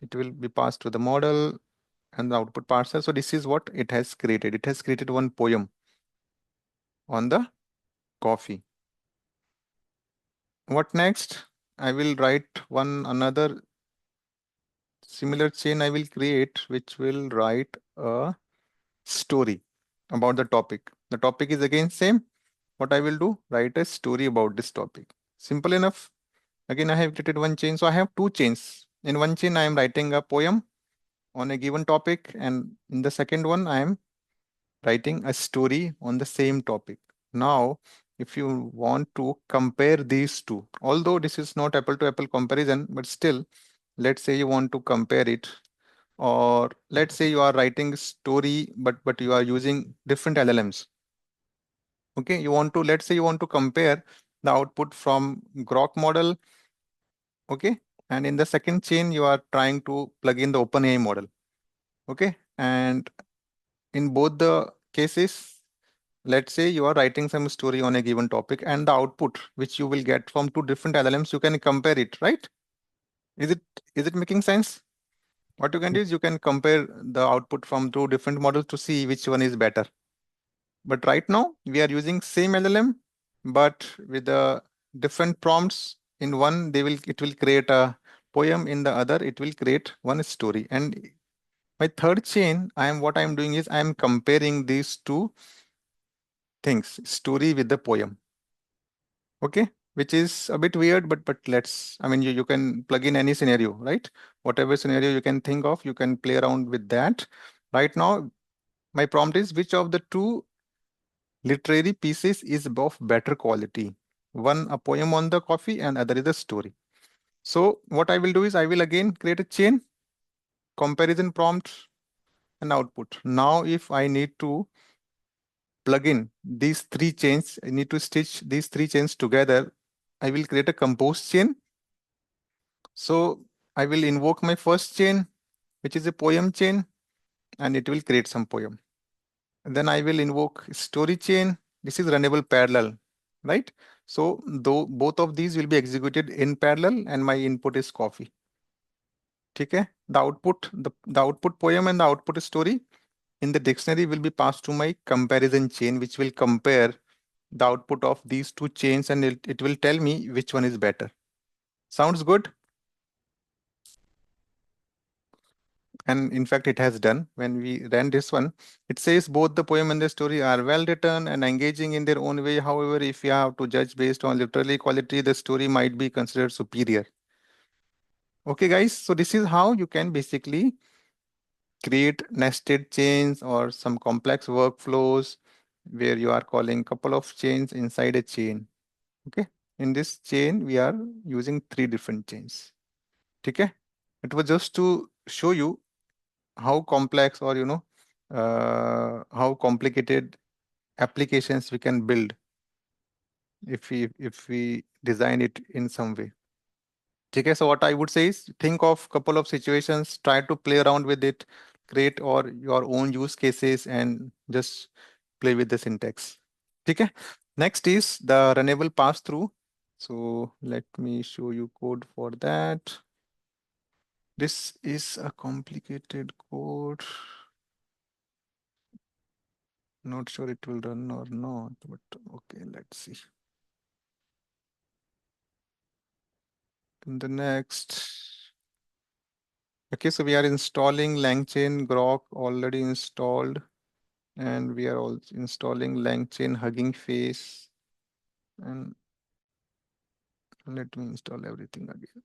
It will be passed to the model and the output parser. So this is what it has created. It has created one poem on the coffee. What next? I will write one another similar chain I will create, which will write a story about the topic. The topic is again same. What I will do, write a story about this topic. Simple enough. Again, I have created one chain. So I have two chains. In one chain, I am writing a poem on a given topic. And in the second one, I am writing a story on the same topic. Now, if you want to compare these two, although this is not apple to apple comparison, but still, let's say you want to compare it, or let's say you are writing story, but you are using different LLMs. Okay, you want to, let's say you want to compare the output from Grok model. Okay, and in the second chain, you are trying to plug in the OpenAI model. Okay, and in both the cases, let's say you are writing some story on a given topic, and the output which you will get from two different LLMs, you can compare it, right? Is it is it making sense? What you can do is you can compare the output from two different models to see which one is better. But right now we are using same LLM, but with the different prompts. In one, they will it will create a poem. In the other, it will create one story. And my third chain, what I am doing is I am comparing these two things, story with the poem. Okay, which is a bit weird, but let's. I mean, you can plug in any scenario, right? Whatever scenario you can think of, you can play around with that. Right now, my prompt is which of the two literary pieces is of better quality. One a poem on the coffee and other is a story. So what I will do is I will again create a chain, comparison prompt and output. Now if I need to plug in these three chains, I need to stitch these three chains together. I will create a compose chain. So I will invoke my first chain, which is a poem chain, and it will create some poem. Then I will invoke story chain. This is runnable parallel, right? So though both of these will be executed in parallel and my input is coffee. Okay. The output poem and the output story in the dictionary will be passed to my comparison chain, which will compare the output of these two chains and it will tell me which one is better. Sounds good? And in fact, it has done. When we ran this one, it says both the poem and the story are well written and engaging in their own way. However, if you have to judge based on literary quality, the story might be considered superior. Okay, guys. So this is how you can basically create nested chains or some complex workflows where you are calling couple of chains inside a chain. Okay. In this chain, we are using three different chains. Okay. It was just to show you how complex or how complicated applications we can build if we design it in some way. Okay, so what I would say is think of couple of situations, try to play around with it, create or your own use cases and just play with the syntax. Okay. Next is the runnable pass through. So let me show you code for that. This is a complicated code. Not sure it will run or not, but okay, let's see. In the next, okay, so we are installing Langchain Grok already installed, and we are also installing Langchain Hugging Face. And let me install everything again.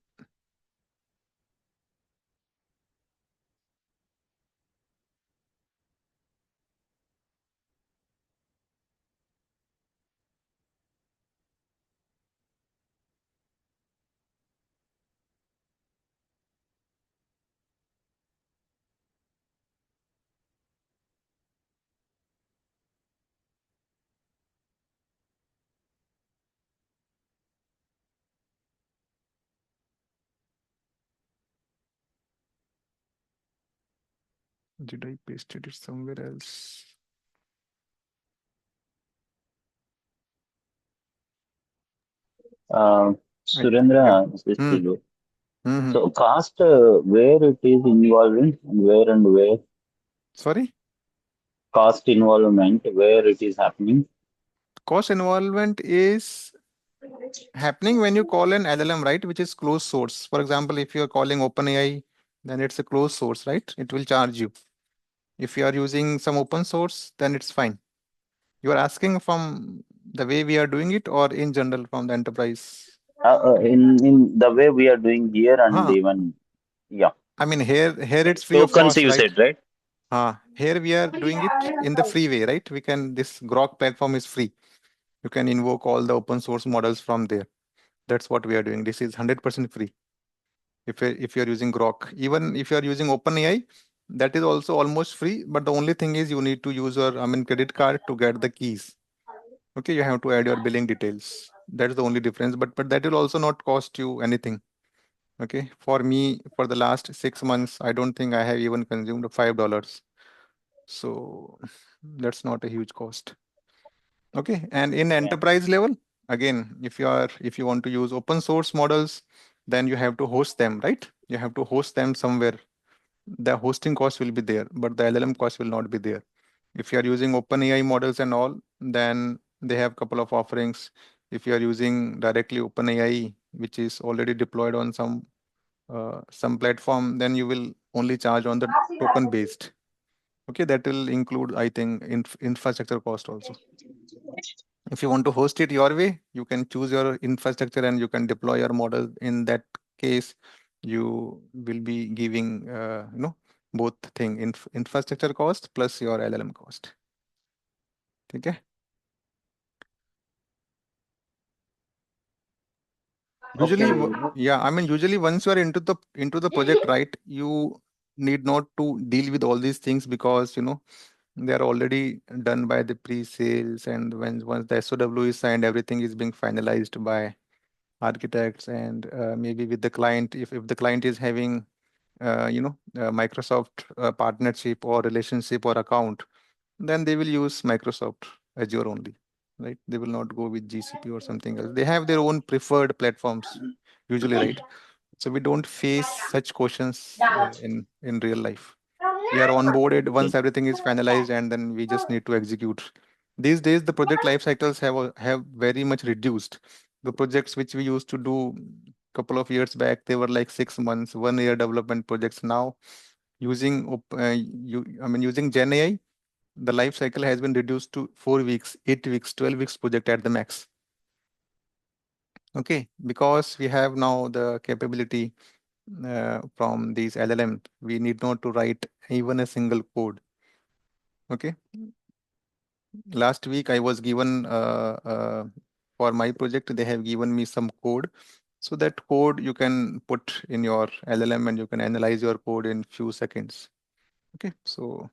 Did I paste it somewhere else? I, yeah. Surendra, this is Hmm. Thilu. Hmm. So cost, where it is involved in, and where Sorry. cost involvement, where it is happening. Cost involvement is happening when you call an LLM, right? Which is closed source. For example, if you're calling OpenAI, then it's a closed source, right? It will charge you. If you are using some open source, then it's fine. You are asking from the way we are doing it or in general from the enterprise? In the way we are doing here and Huh. even, yeah, I mean, here it's free of tokens cost, you right? said, right? Here we are doing it in the free way, right? We can, this Grok platform is free. You can invoke all the open source models from there. That's what we are doing. This is 100% free. If you're using Grok, even if you're using OpenAI, that is also almost free. But the only thing is you need to use your, I mean, credit card to get the keys. Okay, you have to add your billing details. That's the only difference. But that will also not cost you anything. Okay, for me, for the last 6 months, I don't think I have even consumed $5. So that's not a huge cost. Okay, and in Yeah. enterprise level, again, if you want to use open source models, then you have to host them, right? You have to host them somewhere. The hosting cost will be there, but the LLM cost will not be there. If you are using OpenAI models and all, then they have couple of offerings. If you are using directly OpenAI, which is already deployed on some platform, then you will only charge on the token based. Okay, that will include, I think, infrastructure cost also. If you want to host it your way, you can choose your infrastructure and you can deploy your model. In that case, you will be giving, both thing, infrastructure cost plus your LLM cost. Okay. Okay. Usually, yeah, I mean, usually once you are into the project, right, you need not to deal with all these things because they are already done by the pre-sales, and when once the SOW is signed, everything is being finalized by architects and maybe with the client. If the client is having Microsoft partnership or relationship or account, then they will use Microsoft Azure only, right? They will not go with GCP or something else. They have their own preferred platforms usually, right? So we don't face such questions in real life. We are onboarded once everything is finalized, and then we just need to execute. These days, the project life cycles have very much reduced. The projects which we used to do couple of years back, they were like 6 months, 1 year development projects. Now, using Gen AI, the life cycle has been reduced to 4 weeks, 8 weeks, 12 weeks project at the max. Okay, because we have now the capability from these LLM, we need not to write even a single code. Okay, last week I was given for my project, they have given me some code. So that code you can put in your LLM and you can analyze your code in few seconds. Okay, so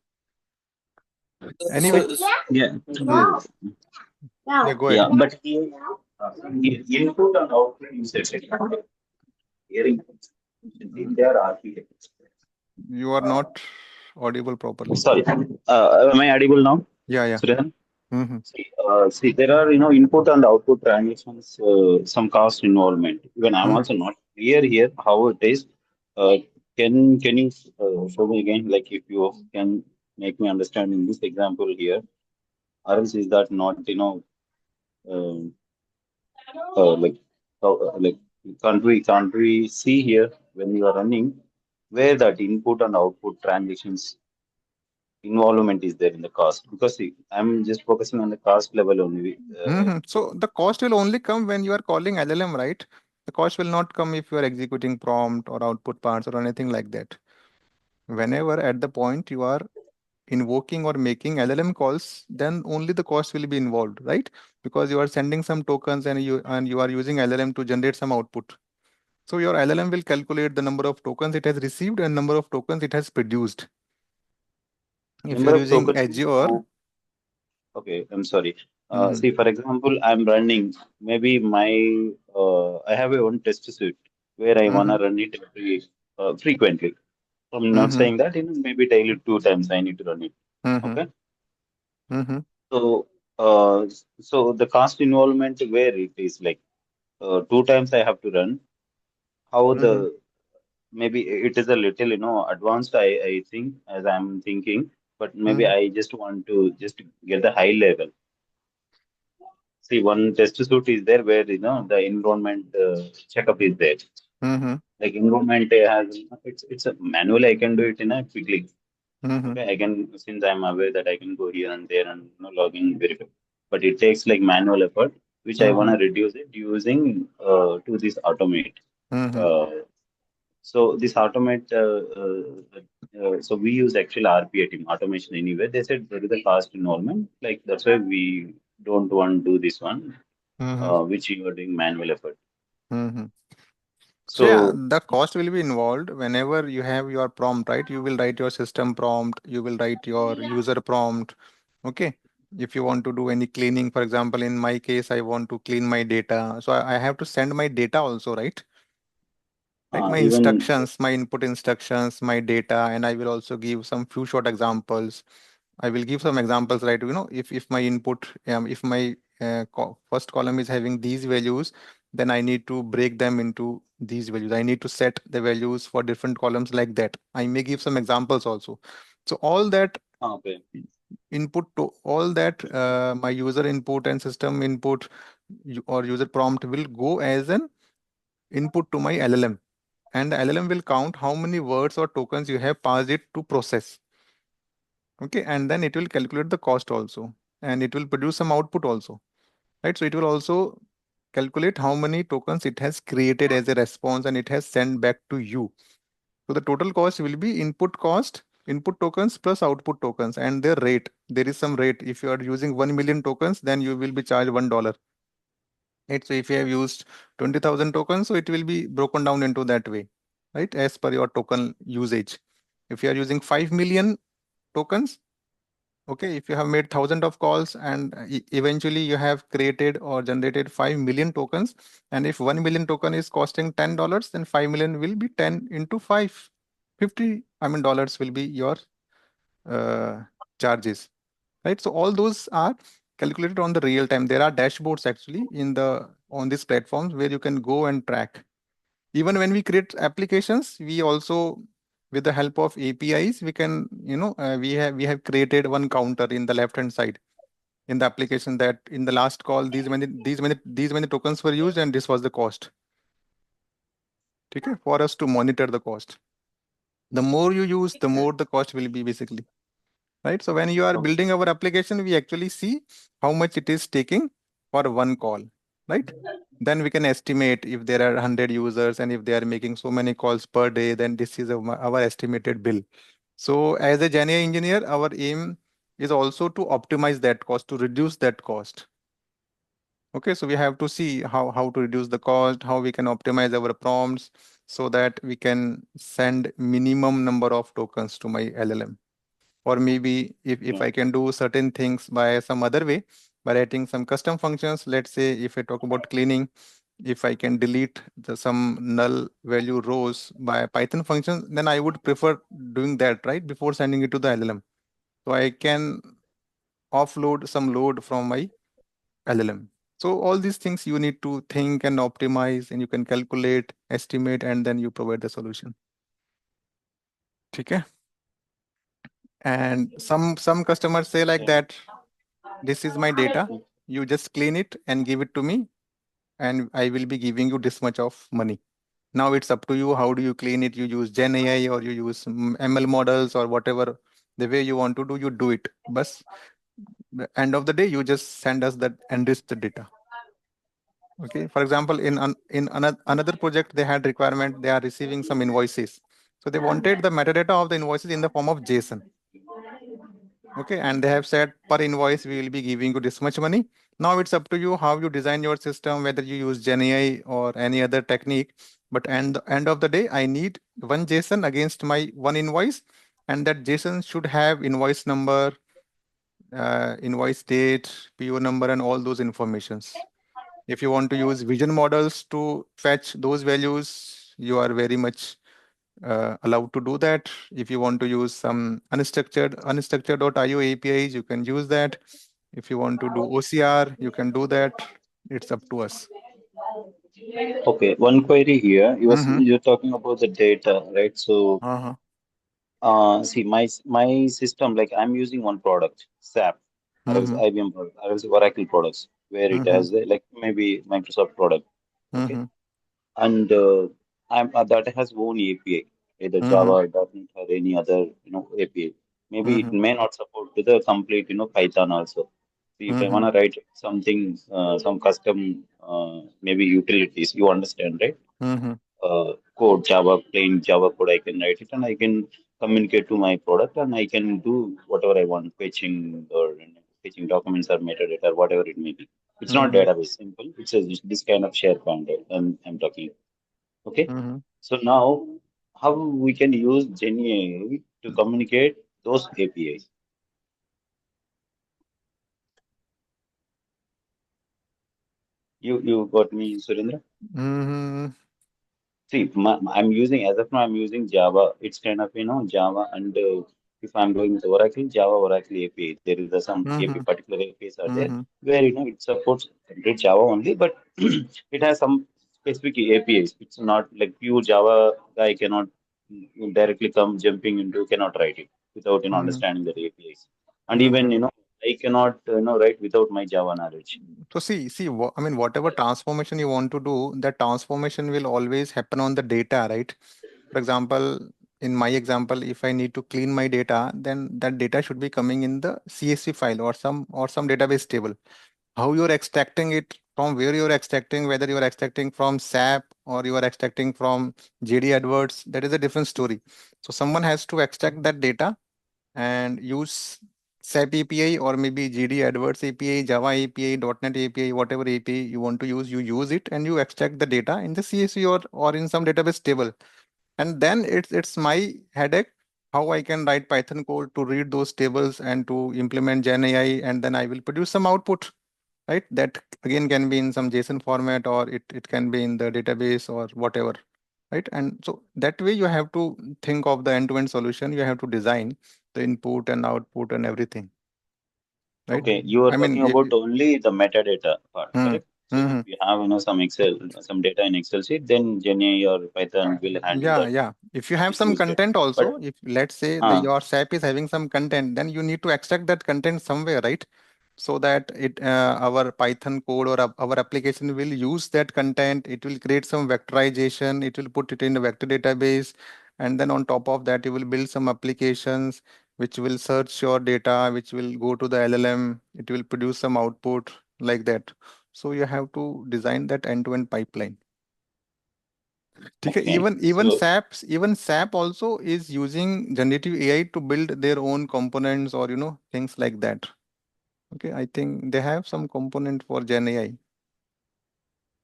anyway, So, Yeah. hmm, yeah, go Yeah. ahead. But here, input and output you said, right? Hearing Mm, they are architects. You are not audible properly. Sorry. Am I audible now, Yeah, yeah. Srihan? Mm-hmm. See, there are, input and output transactions, some cost involvement. Even I'm Mm-hmm. also not clear here how it is. Uh, can you show me again, like if you can make me understand in this example here, or else is that not, um like, like can't we see here when you are running where that input and output transactions involvement is there in the cost? Because see, I'm just focusing on the cost level only. Mm-hmm. So the cost will only come when you are calling LLM, right? The cost will not come if you are executing prompt or output parts or anything like that. Whenever at the point you are invoking or making LLM calls, then only the cost will be involved, right? Because you are sending some tokens and you are using LLM to generate some output. So your LLM will calculate the number of tokens it has received and number of tokens it has produced. If you Number are of using tokens. Azure, Okay, I'm sorry. mm-hmm, See, for example, I'm running maybe I have a one test suite where I mm-hmm, wanna run it frequently. I'm not mm-hmm, saying that, maybe daily two times I need to run it. mm-hmm, Okay. mm-hmm, So, so the cost involvement where it is like two times I have to run. How mm-hmm, the maybe it is a little advanced. I think as I'm thinking, but maybe mm-hmm, I just want to just get the high level. See, one test suite is there where the environment checkup is there. mm-hmm, Like environment has it's a manual. I can do it in a quickly. mm-hmm, Okay, I can, since I'm aware that I can go here and there and log in verify. But it takes like manual effort, which I mm-hmm, wanna reduce it using to this automate. mm-hmm, Uh, so this automate. So we use actual RPA team automation anyway. They said there is a cost involvement. Like that's why we don't want to do this one, mm-hmm, which you are doing manual effort. mm-hmm. So yeah, So the cost will be involved whenever you have your prompt, right? You will write your system prompt, you will write your user prompt. Okay. If you want to do any cleaning, for example, in my case, I want to clean my data. So I have to send my data also, right? Right? My even instructions, my input instructions, my data, and I will also give some few short examples. I will give some examples, right? If my input, if my first column is having these values, then I need to break them into these values. I need to set the values for different columns like that. I may give some examples also. So all that okay. input to all that my user input and system input or user prompt will go as an input to my LLM, and the LLM will count how many words or tokens you have passed it to process. Okay, and then it will calculate the cost also, and it will produce some output also, right? So it will also calculate how many tokens it has created as a response and it has sent back to you. So the total cost will be input cost, input tokens plus output tokens, and their rate. There is some rate. If you are using 1 million tokens, then you will be charged $1. Right? So if you have used 20,000 tokens, so it will be broken down into that way, right? As per your token usage. If you are using 5 million tokens, okay, if you have made thousand of calls and eventually you have created or generated 5 million tokens, and if 1 million token is costing $10, then 5 million will be 10 into 5, 50, I mean, dollars will be your uh, charges, right? So all those are calculated on the real time. There are dashboards actually on these platforms where you can go and track. Even when we create applications, we also, with the help of APIs, we can, we have created one counter in the left hand side in the application that in the last call these many tokens were used and this was the cost. Okay, for us to monitor the cost. The more you use, the more the cost will be basically. Right? So when you are Okay. building our application, we actually see how much it is taking for one call, right? Then we can estimate if there are 100 users and if they are making so many calls per day, then this is our estimated bill. So as a GenAI engineer, our aim is also to optimize that cost, to reduce that cost. Okay, so we have to see how to reduce the cost, how we can optimize our prompts so that we can send minimum number of tokens to my LLM. Or maybe if Yeah. I can do certain things by some other way, by writing some custom functions, let's say if I talk about cleaning, If I can delete some null value rows by a Python function, then I would prefer doing that, right? Before sending it to the LLM. So I can offload some load from my LLM. So all these things you need to think and optimize, and you can calculate, estimate, and then you provide the solution. Okay. And some customers say like Okay. that, this is my data, you just clean it and give it to me, and I will be giving you this much of money. Now it's up to you. How do you clean it? You use Gen AI or you use ML models or whatever the way you want to do, you do it. But the end of the day, you just send us that enriched data. Okay. For example, in another project, they had requirement. They are receiving some invoices, so they wanted the metadata of the invoices in the form of JSON. Okay, and they have said per invoice we will be giving you this much money. Now it's up to you how you design your system, whether you use Gen AI or any other technique. But end of the day, I need one JSON against my one invoice, and that JSON should have invoice number, invoice date, PO number, and all those informations. If you want to use vision models to fetch those values, you are very much allowed to do that. If you want to use some unstructured.io APIs, you can use that. If you want to do OCR, you can do that. It's up to us. Okay, one query here. Mm-hmm. You're talking about the data, right? So, Uh-huh. see, my system, like I'm using one product, SAP, or else Mm-hmm. IBM product, or else Oracle products, where it Mm-hmm. has like maybe Microsoft product. Okay, Mm-hmm. and that has own API, either Mm-hmm. Java, .NET, or any other API. Maybe it Mm-hmm. may not support to the complete Python also. See, if I Mm-hmm. wanna write something, some custom maybe utilities, you understand, right? Mm-hmm. Code, Java, plain Java code, I can write it and I can communicate to my product and I can do whatever I want, fetching or fetching documents or metadata or whatever it may be. It's not Mm-hmm. database, simple. It's this kind of SharePoint I'm talking. Okay. Mm-hmm. So now, how we can use GenAI to communicate those APIs? You got me, Surendra? Mm-hmm. See, I'm using as of now. I'm using Java. It's kind of Java, and if I'm going with Oracle, Java Oracle API. There is some Mm-hmm. API particular APIs are there Mm-hmm. where it supports complete Java only, but it has some specific APIs. It's not like pure Java guy cannot directly come jumping into cannot write it without Mm-hmm. understanding the APIs, and even Mm-hmm. I cannot write without my Java knowledge. So see, I mean, whatever transformation you want to do, that transformation will always happen on the data, right? For example, in my example, if I need to clean my data, then that data should be coming in the CSV file or some database table. How you're extracting it, from where you're extracting, whether you're extracting from SAP or you are extracting from JD AdWords, that is a different story. So someone has to extract that data and use SAP API or maybe GD AdWords API, Java API, .NET API, whatever API you want to use, you use it and you extract the data in the CSV or in some database table. And then it's my headache how I can write Python code to read those tables and to implement Gen AI, and then I will produce some output, right? That again can be in some JSON format or it can be in the database or whatever, right? And so that way you have to think of the end-to-end solution. You have to design the input and output and everything, right? Okay, you are I talking mean, about only the metadata part, mm, correct? So if mhm. you have some Excel, some data in Excel sheet, then GenAI or Python will handle Yeah, that. yeah. If you have It's some listed. content But also, if let's say the uh, your SAP is having some content, then you need to extract that content somewhere, right? So that it our Python code or our application will use that content. It will create some vectorization. It will put it in a vector database, and then on top of that, you will build some applications which will search your data, which will go to the LLM. It will produce some output like that. So you have to design that end-to-end pipeline. ठीक है, okay, even so SAP also is using generative AI to build their own components or things like that. Okay, I think they have some component for Gen AI.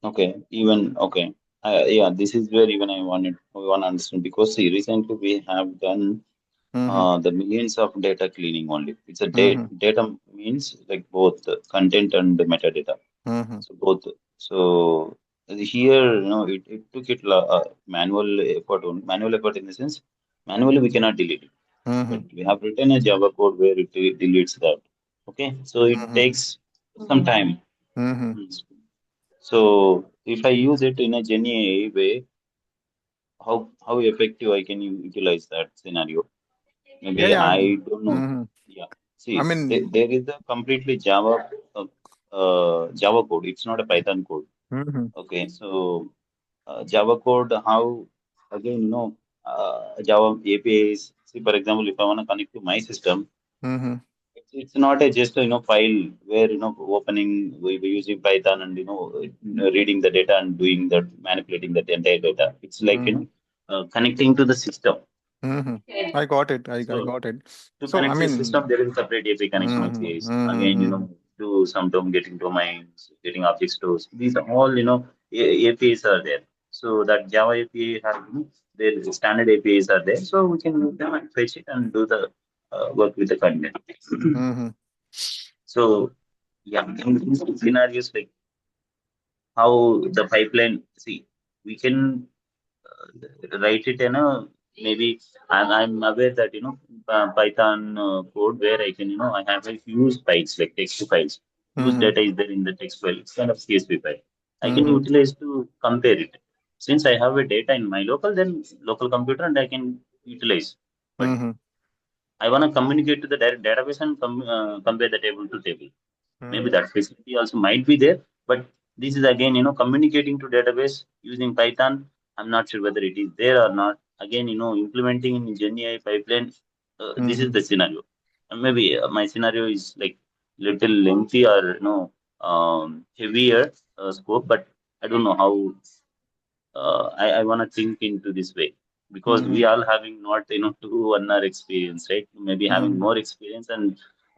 okay, even okay. Yeah, this is where even we want to understand because see, recently we have done Mm-hmm. the millions of data cleaning only. It's a Mm-hmm. data means like both the content and the metadata. Mm-hmm. So both. So. Here, it took manual effort. Manual effort in the sense, manually we cannot delete it, but Mm-hmm. we have written a Java code where it deletes that. Okay, so it Mm-hmm. takes some time. Mm-hmm. Mm. So if I use it in a GenAI way, how effective I can utilize that scenario? Yeah, Maybe yeah. I don't know. Mm-hmm. Yeah. I See, mean, there is a completely uh, Java code. It's not a Python code. mm-hmm. Okay, so Java code, how again, Java APIs. See, for example, if I want to connect to my system, Mm-hmm. it's not a just file where opening we using Python and reading the data and doing that manipulating that entire data. It's like Mm-hmm. connecting to the system. Mm-hmm. I got it. I So got it. to So I connect to the system, mean, there is a separate API connection mm-hmm. APIs. Again, Mm-hmm. do some getting domains, getting object stores. These are all, APIs are there. So that Java API have, their standard APIs are there. So we can move them and fetch it and do the work with the content. Mm-hmm. So yeah, in some scenarios like how the pipeline, see, we can write it in a maybe I'm aware that Python code where I can I have a huge files like text files, huge Mm-hmm. data is there in the text file. It's kind of CSV file. I can Mm-hmm. utilize to compare it. Since I have a data in my local, then local computer, and I can utilize. But Mm-hmm. I want to communicate to the direct database and compare the table to table. Maybe Mm-hmm. that facility also might be there, but this is again, communicating to database using Python. I'm not sure whether it is there or not. Again, implementing in GenAI pipeline. This is Mm-hmm. the scenario. And maybe my scenario is like little lengthy or heavier scope, but I don't know how I want to think into this way because Mm-hmm. we all having not 2 1 hour experience, right? Maybe having Mm-hmm. more experience and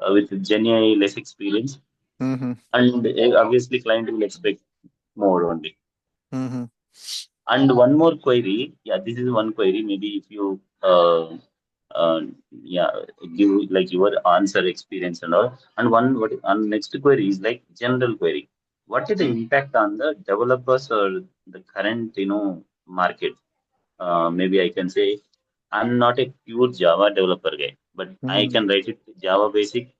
with GenAI less experience, Mm-hmm. and obviously client will expect more only. Mm-hmm. And one more query, yeah, this is one query. Maybe if you uh, yeah, give like your answer experience and all. And next query is like general query. What is the impact on the developers or the current market? Maybe I can say I'm not a pure Java developer guy, but I Mm-hmm. can write it Java basic,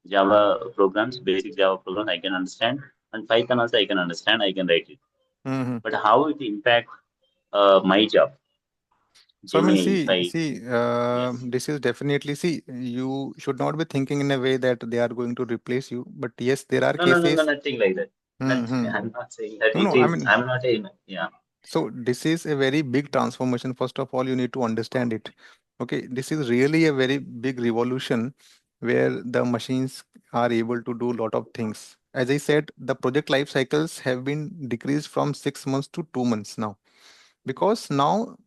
Java programs, basic Java programs I can understand, and Python also I can understand. I can write it. Mm-hmm. But how it impact my job, So I mean, Jenny? If I Yes, this is definitely you should not be thinking in a way that they are going to replace you. But yes, there are no, cases. nothing like that. Nothing. Mm-hmm. I'm not saying that No, it no. I is. mean, I'm not a yeah. so this is a very big transformation. First of all, you need to understand it. Okay, this is really a very big revolution where the machines are able to do a lot of things. As I said, the project life cycles have been decreased from 6 months to 2 months now, because now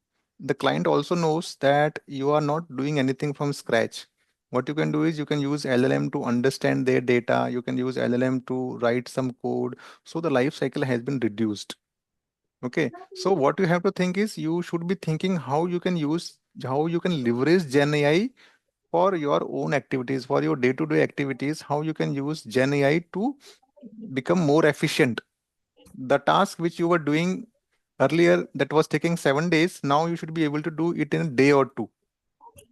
the client also knows that you are not doing anything from scratch. What you can do is you can use LLM to understand their data. You can use LLM to write some code. So the life cycle has been reduced. Okay, so what you have to think is you should be thinking how you can leverage Gen AI for your own activities, for your day-to-day activities, how you can use Gen AI to become more efficient. The task which you were doing earlier that was taking 7 days, now you should be able to do it in a day or two.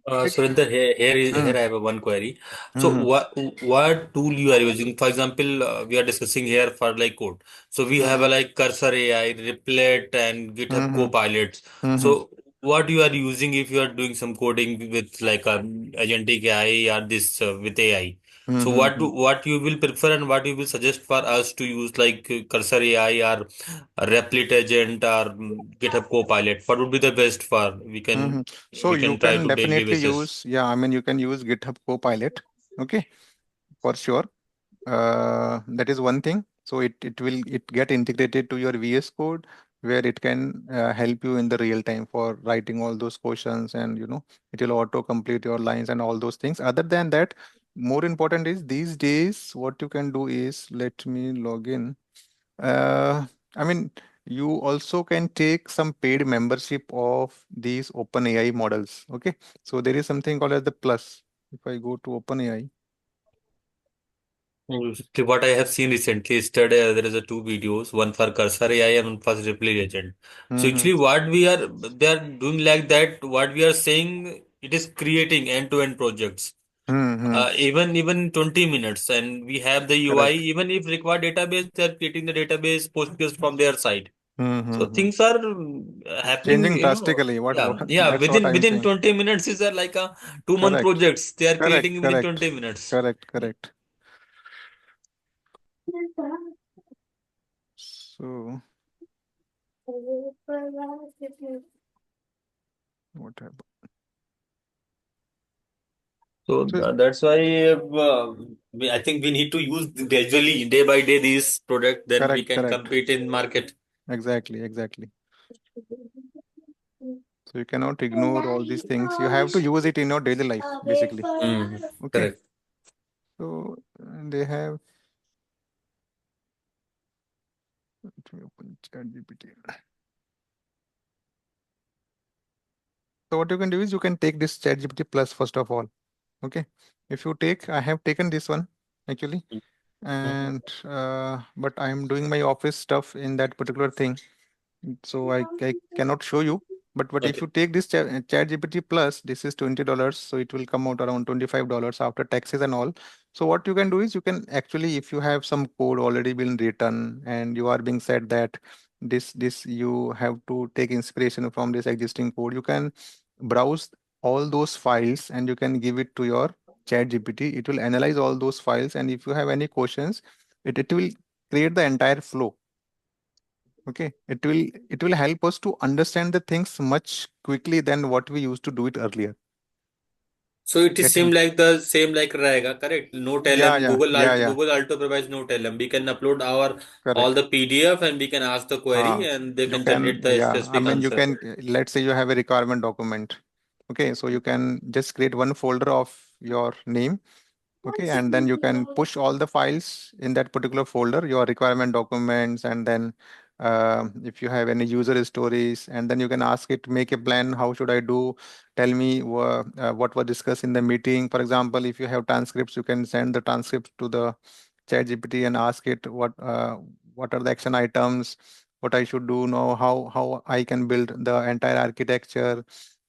Right? Surinder, here Mm, I have a one query. So mm-hmm, what tool you are using? For example, we are discussing here for like code. So we have a mm-hmm, like Cursor AI, Replit, and GitHub mm-hmm, Copilots. mm-hmm, So what you are using if you are doing some coding with like agentic AI or this with AI? So mm-hmm. what you will prefer and what you will suggest for us to use like Cursor AI or a Replit agent or GitHub Copilot? What would be the best for Mm-hmm. So we you can try can to daily definitely basis. use, yeah, I mean, you can use GitHub Copilot. Okay, for sure. That is one thing. So it will it get integrated to your VS Code where it can help you in the real time for writing all those questions, and it will auto complete your lines and all those things. Other than that, more important is these days what you can do is, let me log in. I mean, you also can take some paid membership of these OpenAI models. Okay, so there is something called as the Plus. If I go to OpenAI, What I have seen recently, yesterday there is a two videos, one for Cursor AI and one for Ripley Agent. So Mm-hmm. actually, they are doing like that. What we are saying, it is creating end-to-end projects. Mm-hmm. Even 20 minutes, and we have the UI. Correct. Even if required database, they are creating the database Postgres from their side. So Mm-hmm. things are happening, Changing drastically. yeah, What yeah. that's what I'm Within saying. 20 minutes is like a 2 month Correct. projects. They are Correct. creating within Correct. 20 minutes. Correct. Correct. So what happened? So So that's why I think we need to use gradually, day by day, these products. Then we correct. can Correct. compete in market. Exactly. Exactly. So you cannot ignore all these things. You have to use it in your daily life, basically. Mm, Okay. correct. So they have. Let me open ChatGPT. So what you can do is you can take this ChatGPT Plus first of all. Okay. If you take, I have taken this one actually, Mhm. and but I'm doing my office stuff in that particular thing, so I cannot show you. But if Okay. you take this chat gpt plus, this is $20, so it will come out around $25 after taxes and all. So what you can do is you can actually, if you have some code already been written and you are being said that this you have to take inspiration from this existing code, you can browse all those files and you can give it to your chat gpt. It will analyze all those files, and if you have any questions, it will create the entire flow. Okay, it will help us to understand the things much quickly than what we used to do it earlier. So it is Getting, the same like Rahega, correct? Note yeah, LM, yeah, yeah, yeah, Google Alto provides Note LM. We can upload our all correct. the PDF and we can ask the query and they You can can, generate the yeah, I specific mean, you answer. can, let's say you have a requirement document. Okay, so you can just create one folder of your name. Okay, and then you can push all the files in that particular folder, your requirement documents, and then if you have any user stories, and then you can ask it, make a plan, how should I do? Tell me what was discussed in the meeting. For example, if you have transcripts, you can send the transcripts to the chat GPT and ask it what are the action items, what I should do now, how I can build the entire architecture.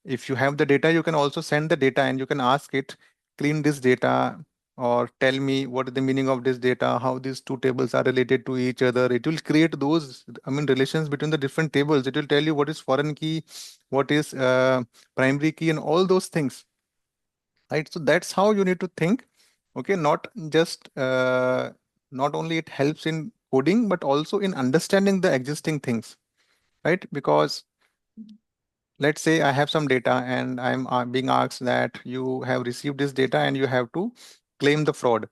If you have the data, you can also send the data and you can ask it, clean this data, or tell me what is the meaning of this data, how these two tables are related to each other. It will create those, I mean, relations between the different tables. It will tell you what is foreign key, what is primary key, and all those things, right? So that's how you need to think. Okay, not just not only it helps in coding, but also in understanding the existing things, right? Because let's say I have some data and I'm being asked that you have received this data and you have to claim the fraud.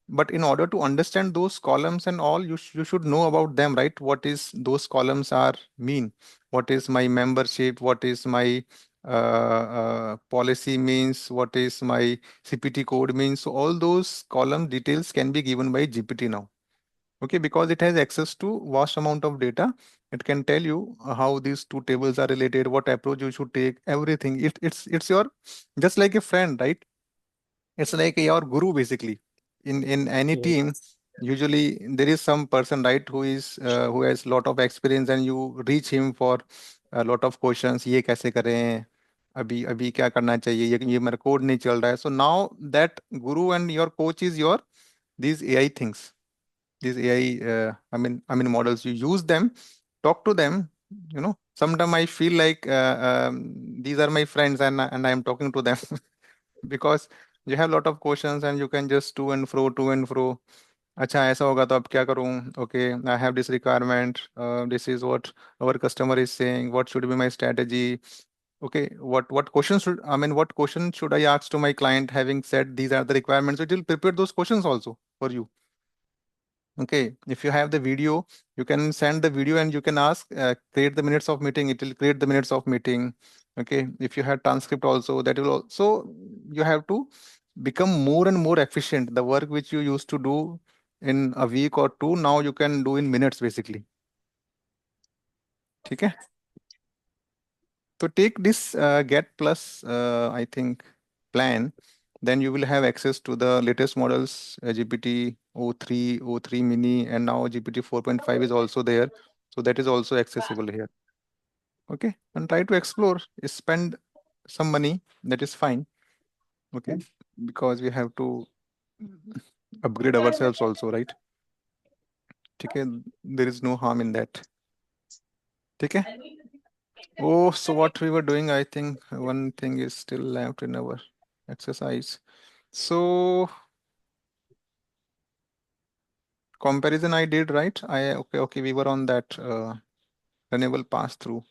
But in order to understand those columns and all, you should know about them, right? What is those columns are mean? What is my membership? What is my policy means? What is my CPT code means? So all those column details can be given by GPT now. Okay, because it has access to vast amount of data. It can tell you how these two tables are related, what approach you should take, everything. It's your, just like a friend, right? It's like your guru basically. In any team, Yes. usually there is some person, right, who has lot of experience, and you reach him for a lot of questions. ये कैसे करें, अभी अभी क्या करना चाहिए, ये मेरा कोड नहीं चल रहा है. So now that guru and your coach is your, these AI things, these AI, I mean models. You use them, talk to them. Sometimes I feel like these are my friends, and I'm talking to them because you have a lot of questions and you can just to and fro. अच्छा ऐसा होगा तो अब क्या करूं? Okay, I have this requirement. This is what our customer is saying. What should be my strategy? Okay, what questions should, I mean, what question should I ask to my client? Having said these are the requirements, it will prepare those questions also for you. Okay, if you have the video, you can send the video and you can ask, create the minutes of meeting. It will create the minutes of meeting. Okay, if you have transcript also, that will also, you have to become more and more efficient. The work which you used to do in a week or two, now you can do in minutes basically. ठीक है? So take this Get Plus, I think, plan. Then you will have access to the latest models, GPT o3, o3 mini, and now GPT 4.5 is also there. So that is also accessible here. Okay, and try to explore, spend some money, that is fine. Okay, because we have to upgrade ourselves also, right? Okay, there is no harm in that. Okay. Oh, so what we were doing, I think one thing is still left in our exercise. So comparison I did, right? Okay, we were on that renewable pass through.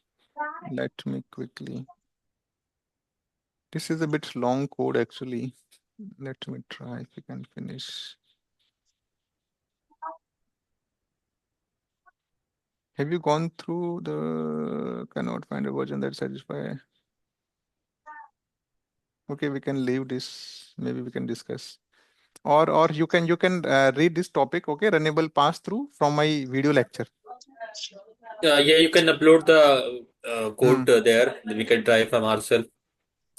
Let me quickly. This is a bit long code actually. Let me try if we can finish. Have you gone through the cannot find a version that satisfy? Okay, we can leave this. Maybe we can discuss. Or you can read this topic. Okay, renewable pass through from my video lecture. Yeah, you can upload the Hmm. code there. Then we can try from ourselves.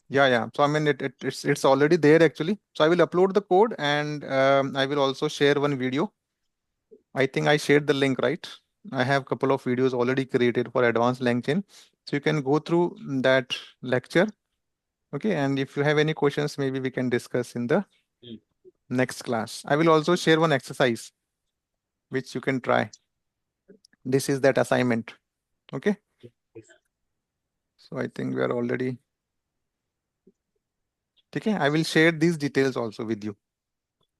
Yeah. So I mean, it's already there actually. So I will upload the code and I will also share one video. I think I shared the link, right? I have a couple of videos already created for advanced Langchain. So you can go through that lecture. Okay, and if you have any questions, maybe we can discuss in the Mm. next class. I will also share one exercise which you can try. This is that assignment. Okay, so I think we are already. Okay, I will share these details also with you.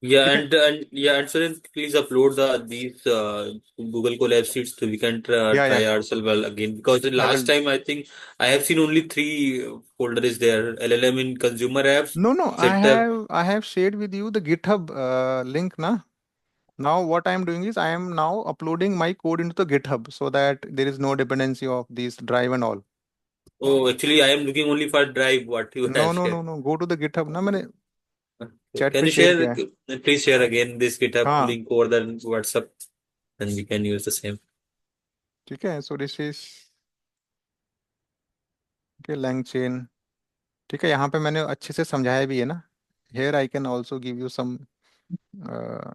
Yeah, Okay. and so then please upload these Google Colab sheets so we can Yeah. try ourselves well again, because the I last will. time I think I have seen only three folders there: LLM in consumer apps, No. setup. I have shared with you the GitHub link, na. Now what I am doing is I am now uploading my code into the GitHub so that there is no dependency of these drive and all. Oh, actually, I am looking only for drive what you No, have no, shared. no, no. Go to the GitHub. ना मैंने Okay. chat Can पे you share share, किया है. please share again this GitHub हाँ, link over the WhatsApp, and we can use the same. ठीक है. So this is okay, Langchain. ठीक है. यहाँ पे मैंने अच्छे से समझाया भी है ना. Here I can also give you some uh,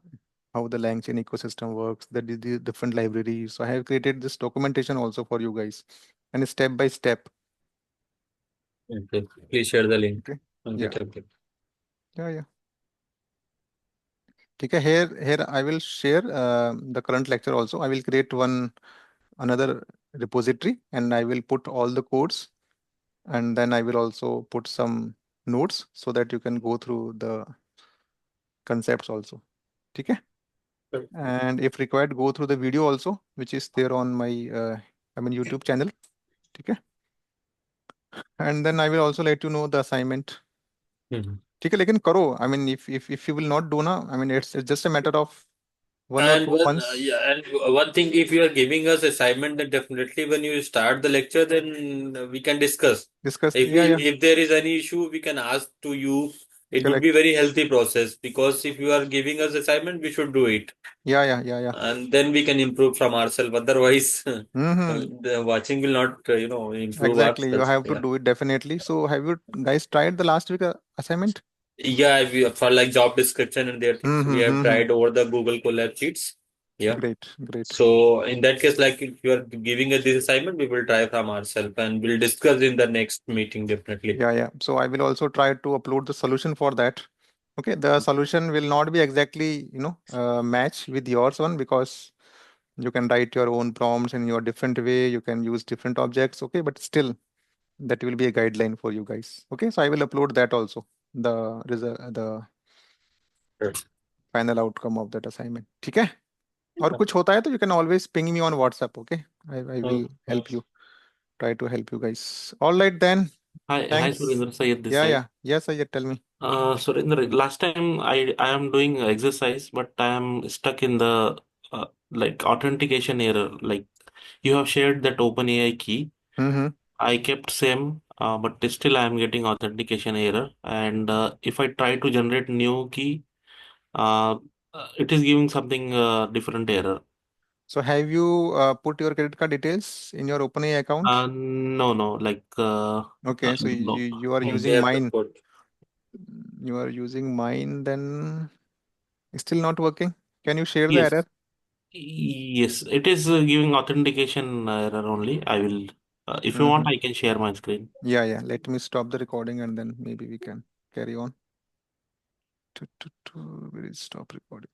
how the Langchain ecosystem works, the different libraries. So I have created this documentation also for you guys, and step by step. Okay. Please share the link Okay. on Yeah. GitHub. Yeah. ठीक है. Here I will share the current lecture also. I will create another repository and I will put all the codes, and then I will also put some notes so that you can go through the concepts also. ठीक है. And if required, go through the video also, which is there on my YouTube channel. ठीक है. And then I will also let you know the assignment. Mhm. ठीक है. लेकिन करो. I mean, if you will not do ना, I mean, it's just a matter of one or And two months. one thing, if you are giving us assignment, then definitely when you start the lecture, then we can discuss. Discuss. If Yeah. if there is any issue, we can ask to you. It would be Correct. very healthy process, because if you are giving us assignment, we should do it, Yeah. and then we can improve from ourselves. Otherwise, Mm-hmm. the watching will not improve Exactly. You ourselves. have to Yeah. do it definitely. So have you guys tried the last week assignment? Yeah, for like job description and their things, we have Mm-hmm. tried over the Google Colab sheets. Yeah. Great. So in that case, like if you are giving us this assignment, we will try from ourselves and we'll discuss in the next meeting definitely. Yeah. So I will also try to upload the solution for that. Okay, the solution will not be exactly, match with yours one because you can write your own prompts in your different way. You can use different objects. Okay, but still that will be a guideline for you guys. Okay, so I will upload that also. The result, the Sure. final outcome of that assignment. ठीक है? और कुछ होता है तो you can always ping me on WhatsApp. Okay, I will help you. Try to help you guys. All right then. Hi, Thanks. Surendra Sayed this side. Yes, Ayat, tell me. Surendra, last time I am doing exercise, but I am stuck in the like authentication error. Like you have shared that OpenAI key. Mm-hmm. I kept same, but still I am getting authentication error. And if I try to generate new key, uh, it is giving something different error. So have you put your credit card details in your OpenAI account? No, like Okay, so no. you are Hmm. using Share the mine. code. You are using mine, then it's still not working. Can you share the Yes. error? Yes, it is giving authentication error only. I will, if you want, Mm-hmm. I can share my screen. Yeah, yeah. Let me stop the recording and then maybe we can carry on. Where is stop recording?